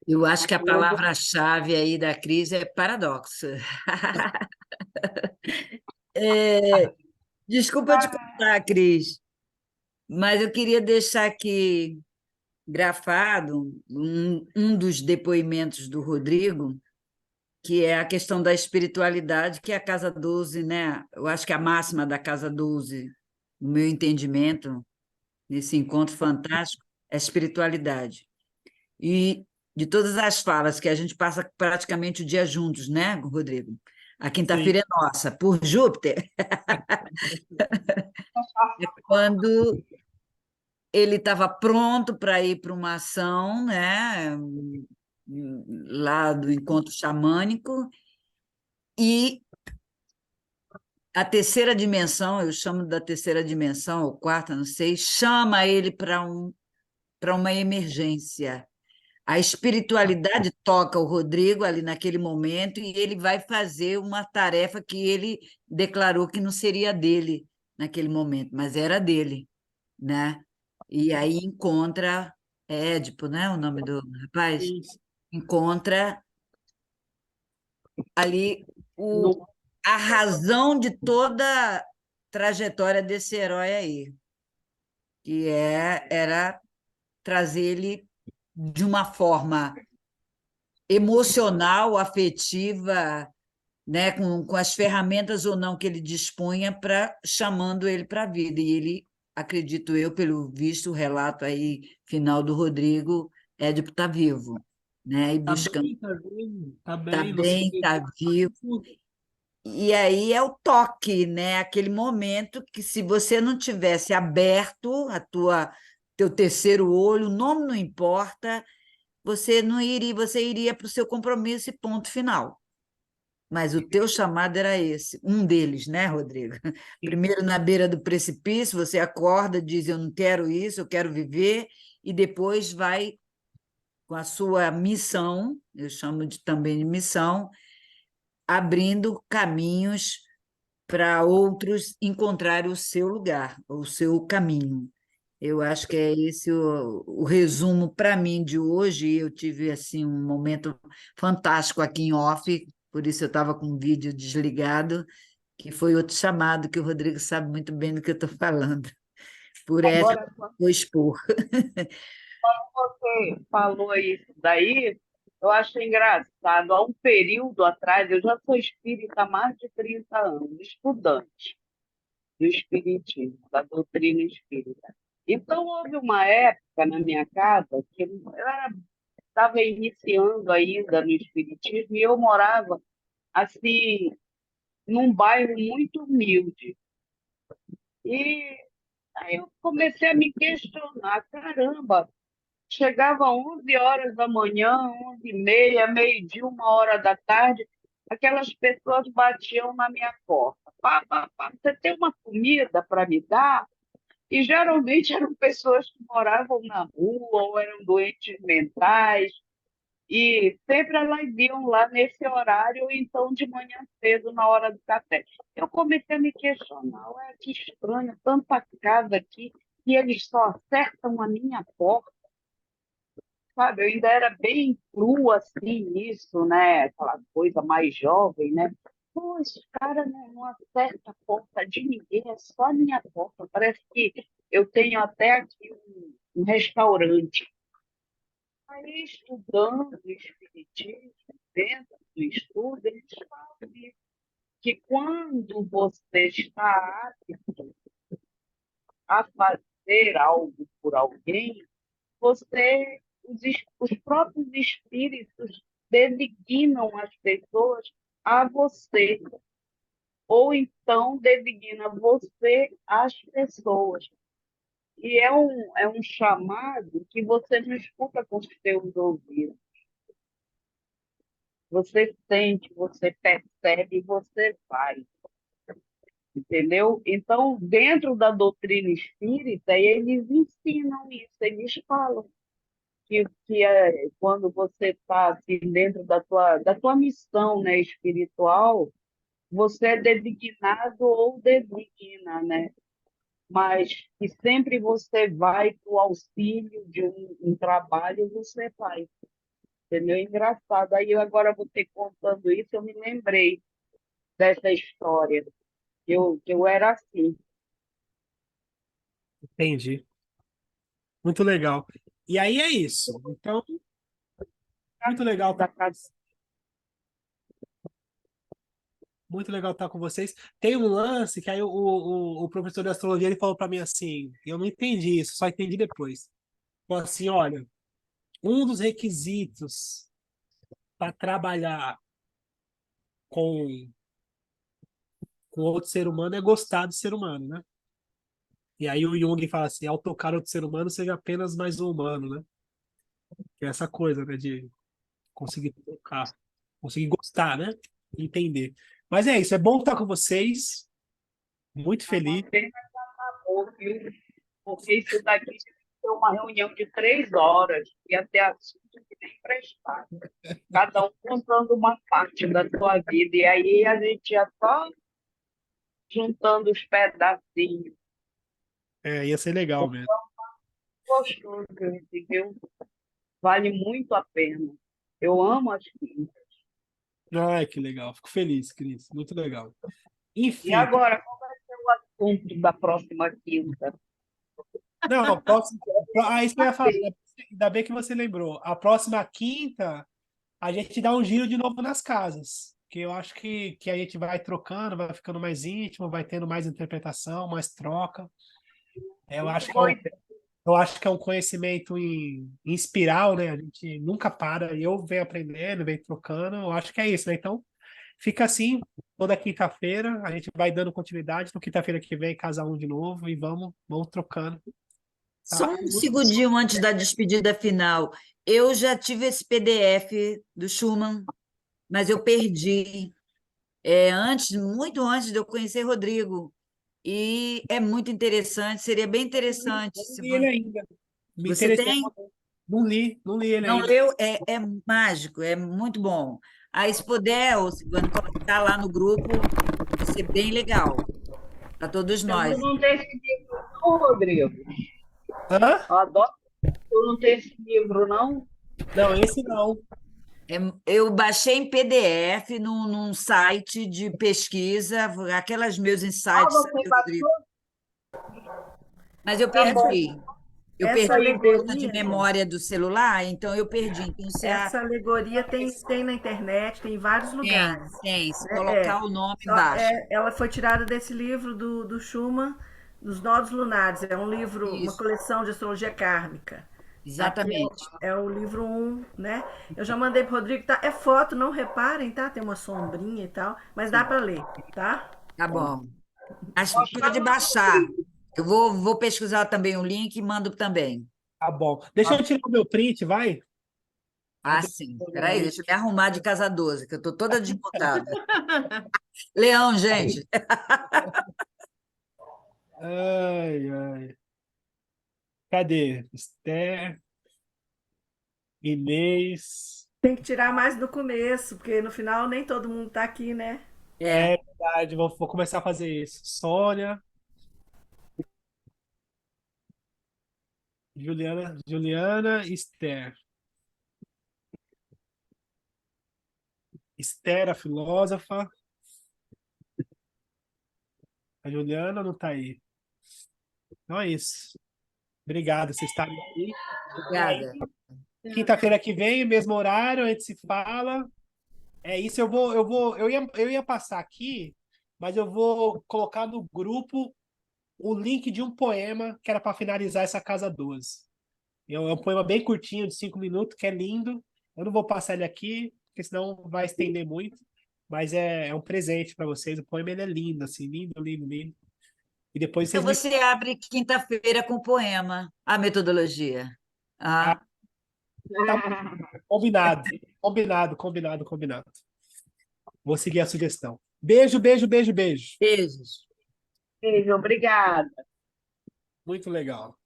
Eu acho uma que a filosofia. palavra-chave aí da crise é paradoxo. É, desculpa te contar, Cris, mas eu queria deixar aqui grafado um dos depoimentos do Rodrigo, que é a questão da espiritualidade, que é a Casa 12, né? Eu acho que a máxima da Casa 12, no meu entendimento, nesse encontro fantástico, é a espiritualidade. E de todas as falas que a gente passa praticamente o dia juntos, né, Rodrigo? A Sim. quinta-feira é nossa, por Júpiter, é quando ele estava pronto para ir para uma ação, né, lá do encontro xamânico, e a terceira dimensão, eu chamo da terceira dimensão, ou quarta, não sei, chama ele para uma emergência. A espiritualidade toca o Rodrigo ali naquele momento e ele vai fazer uma tarefa que ele declarou que não seria dele naquele momento, mas era dele, né? E aí encontra Édipo, né? O nome do rapaz? Isso. Encontra ali No, a razão de toda a trajetória desse herói aí, que era trazer ele de uma forma emocional, afetiva, né, com as ferramentas ou não que ele dispunha para chamando ele para a vida. E ele, acredito eu, pelo visto, o relato aí final do Rodrigo, Édipo está vivo, né, e Tá buscando, bem, tá bem, tá está bem. Não sei. bem, está vivo. E aí é o toque, né? Aquele momento que se você não tivesse aberto teu terceiro olho, o nome não importa, você não iria, você iria para o seu compromisso e ponto final. Mas o teu chamado era esse, um deles, né, Rodrigo? Primeiro na beira do precipício, você acorda, diz eu não quero isso, eu quero viver, e depois vai com a sua missão, eu chamo também de missão, abrindo caminhos para outros encontrarem o seu lugar, o seu caminho. Eu acho que é esse o resumo para mim de hoje. Eu tive assim um momento fantástico aqui em off, por isso eu estava com o vídeo desligado, que foi outro chamado que o Rodrigo sabe muito bem do que eu estou falando. Por essa, agora, vou expor. você falou isso daí, eu acho engraçado. Há um período atrás, eu já sou espírita há mais de 30 anos, estudante do espiritismo, da doutrina espírita. Então, houve uma época na minha casa que eu estava iniciando ainda no espiritismo e eu morava, assim, num bairro muito humilde. E aí eu comecei a me questionar, caramba, chegava 11 horas da manhã, 11h30, meio-dia, 1 hora da tarde, aquelas pessoas batiam na minha porta. Pá, pá, pá, você tem uma comida para me dar? E geralmente eram pessoas que moravam na rua ou eram doentes mentais. E sempre elas iam lá nesse horário, ou então de manhã cedo, na hora do café. Eu comecei a me questionar, ué, que estranho, tanta casa aqui, e eles só acertam a minha porta. Sabe, eu ainda era bem crua assim nisso, né? Aquela coisa mais jovem, né? Pô, esse cara não acerta a porta de ninguém, é só a minha porta. Parece que eu tenho até aqui um restaurante. Aí, estudando o espiritismo, dentro do estudo, eles falam que quando você está apto a fazer algo por alguém, os próprios espíritos designam as pessoas a você, ou então designa você às pessoas. E é um chamado que você não escuta com os seus ouvidos. você sente, você percebe, você vai, entendeu? Então, dentro da doutrina espírita, eles ensinam isso, eles falam que é, quando você está assim, dentro da tua missão, né, espiritual, você é designado ou designa, né? Mas que sempre você vai para o auxílio de um trabalho, você vai. Entendeu? Engraçado. Aí eu agora você contando isso, eu me lembrei dessa história. Que eu era assim. Entendi. Muito legal. E aí é isso. Então, muito legal Da estar casa. muito legal estar com vocês. Tem um lance que aí o professor de astrologia ele falou para mim assim, eu não entendi isso, só entendi depois. Falou assim, olha, um dos requisitos para trabalhar com, com outro ser humano é gostar do ser humano, né? E aí o Jung fala assim, ao tocar outro ser humano, seja apenas mais um humano, né? Que é essa coisa, né, de conseguir tocar, conseguir gostar, né? Entender. Mas é isso, é bom estar com vocês, muito É uma feliz. pena que acabou, viu? Porque isso daqui tem que ser uma reunião de 3 horas e até assunto que nem prestado. Cada um contando uma parte da sua vida. E aí a gente já só juntando os pedacinhos. É, ia ser legal mesmo. Gostoso, entendeu? Vale muito a pena. Eu amo as quintas. Ai, que legal. Fico feliz, Cris. Muito legal. E Enfim, agora, qual vai ser o assunto da próxima quinta? não, isso que eu ia falar. Ainda bem que você lembrou. A próxima quinta, a gente dá um giro de novo nas casas. Que eu acho que a gente vai trocando, vai ficando mais íntimo, vai tendo mais interpretação, mais troca. Eu acho Muito que é boa um, ideia. eu acho que é um conhecimento em espiral, né? A gente nunca para. Eu venho aprendendo, venho trocando. Eu acho que é isso, né? Então, fica assim, toda quinta-feira, a gente vai dando continuidade. No quinta-feira que vem, casa um de novo e vamos trocando. Só Tá? um segundinho antes da despedida final. Eu já tive esse PDF do Schumann, mas eu perdi. Muito antes de eu conhecer Rodrigo. E é muito interessante, seria bem interessante. Eu não li ele ainda. Me Você interessei. tem? Não li ele Não ainda. leu? É mágico, é muito bom. Aí, se puder, ô, Silvana, colocar lá no grupo, vai ser bem legal para todos Tu nós. não tem esse livro, não, Rodrigo? Hã? Eu adoro. Tu não tem esse livro, não? Não, esse não. Eu baixei em PDF num site de pesquisa, aquelas meus Ah, insights, você sabe, Rodrigo? baixou? Mas eu Tá bom. perdi. Eu Essa perdi Aí, por conta de alegoria, memória do celular, então eu perdi. Então, se essa alegoria tem na internet, tem em vários lugares. tem. Se É, colocar o nome, só, baixa. ela foi tirada desse livro do Schumann, dos Nodos Lunares. É um livro, uma Isso, coleção de astrologia kármica. Aqui exatamente. é o livro um, né? Eu já mandei pro Rodrigo, tá? É foto, não reparem, tá? Tem uma sombrinha e tal, mas dá para ler, tá? Tá bom. Mas mostra pode lá, baixar. Rodrigo. Eu vou pesquisar também o link e mando também. Tá bom. Deixa eu tirar o meu print, vai? Ah, sim. Espera aí, deixa eu me arrumar de casa 12, que eu estou toda desbotada. Leão, gente. Ai, ai. Cadê? Esther, Inês. Tem que tirar mais do começo, porque no final nem todo mundo tá aqui, né? É, É verdade, vou começar a fazer isso. Sônia, Juliana, Esther. Esther, a filósofa. A Juliana não tá aí. Então é isso. Obrigado por vocês estarem aqui. E aí, obrigada. quinta-feira que vem, mesmo horário, a gente se fala. É isso, eu ia passar aqui, mas eu vou colocar no grupo o link de um poema que era para finalizar essa casa 12. É um poema bem curtinho, de 5 minutos, que é lindo. Eu não vou passar ele aqui, porque senão vai estender muito. Mas é um presente para vocês. O poema ele é lindo, assim, lindo, lindo, lindo. E depois Então vocês me você abre quinta-feira com poema, a metodologia. ah, Ah, tá combinado. Combinado, combinado, combinado. Vou seguir a sugestão. Beijo, beijo, beijo, beijo. Beijos. Beijo, obrigada. Muito legal.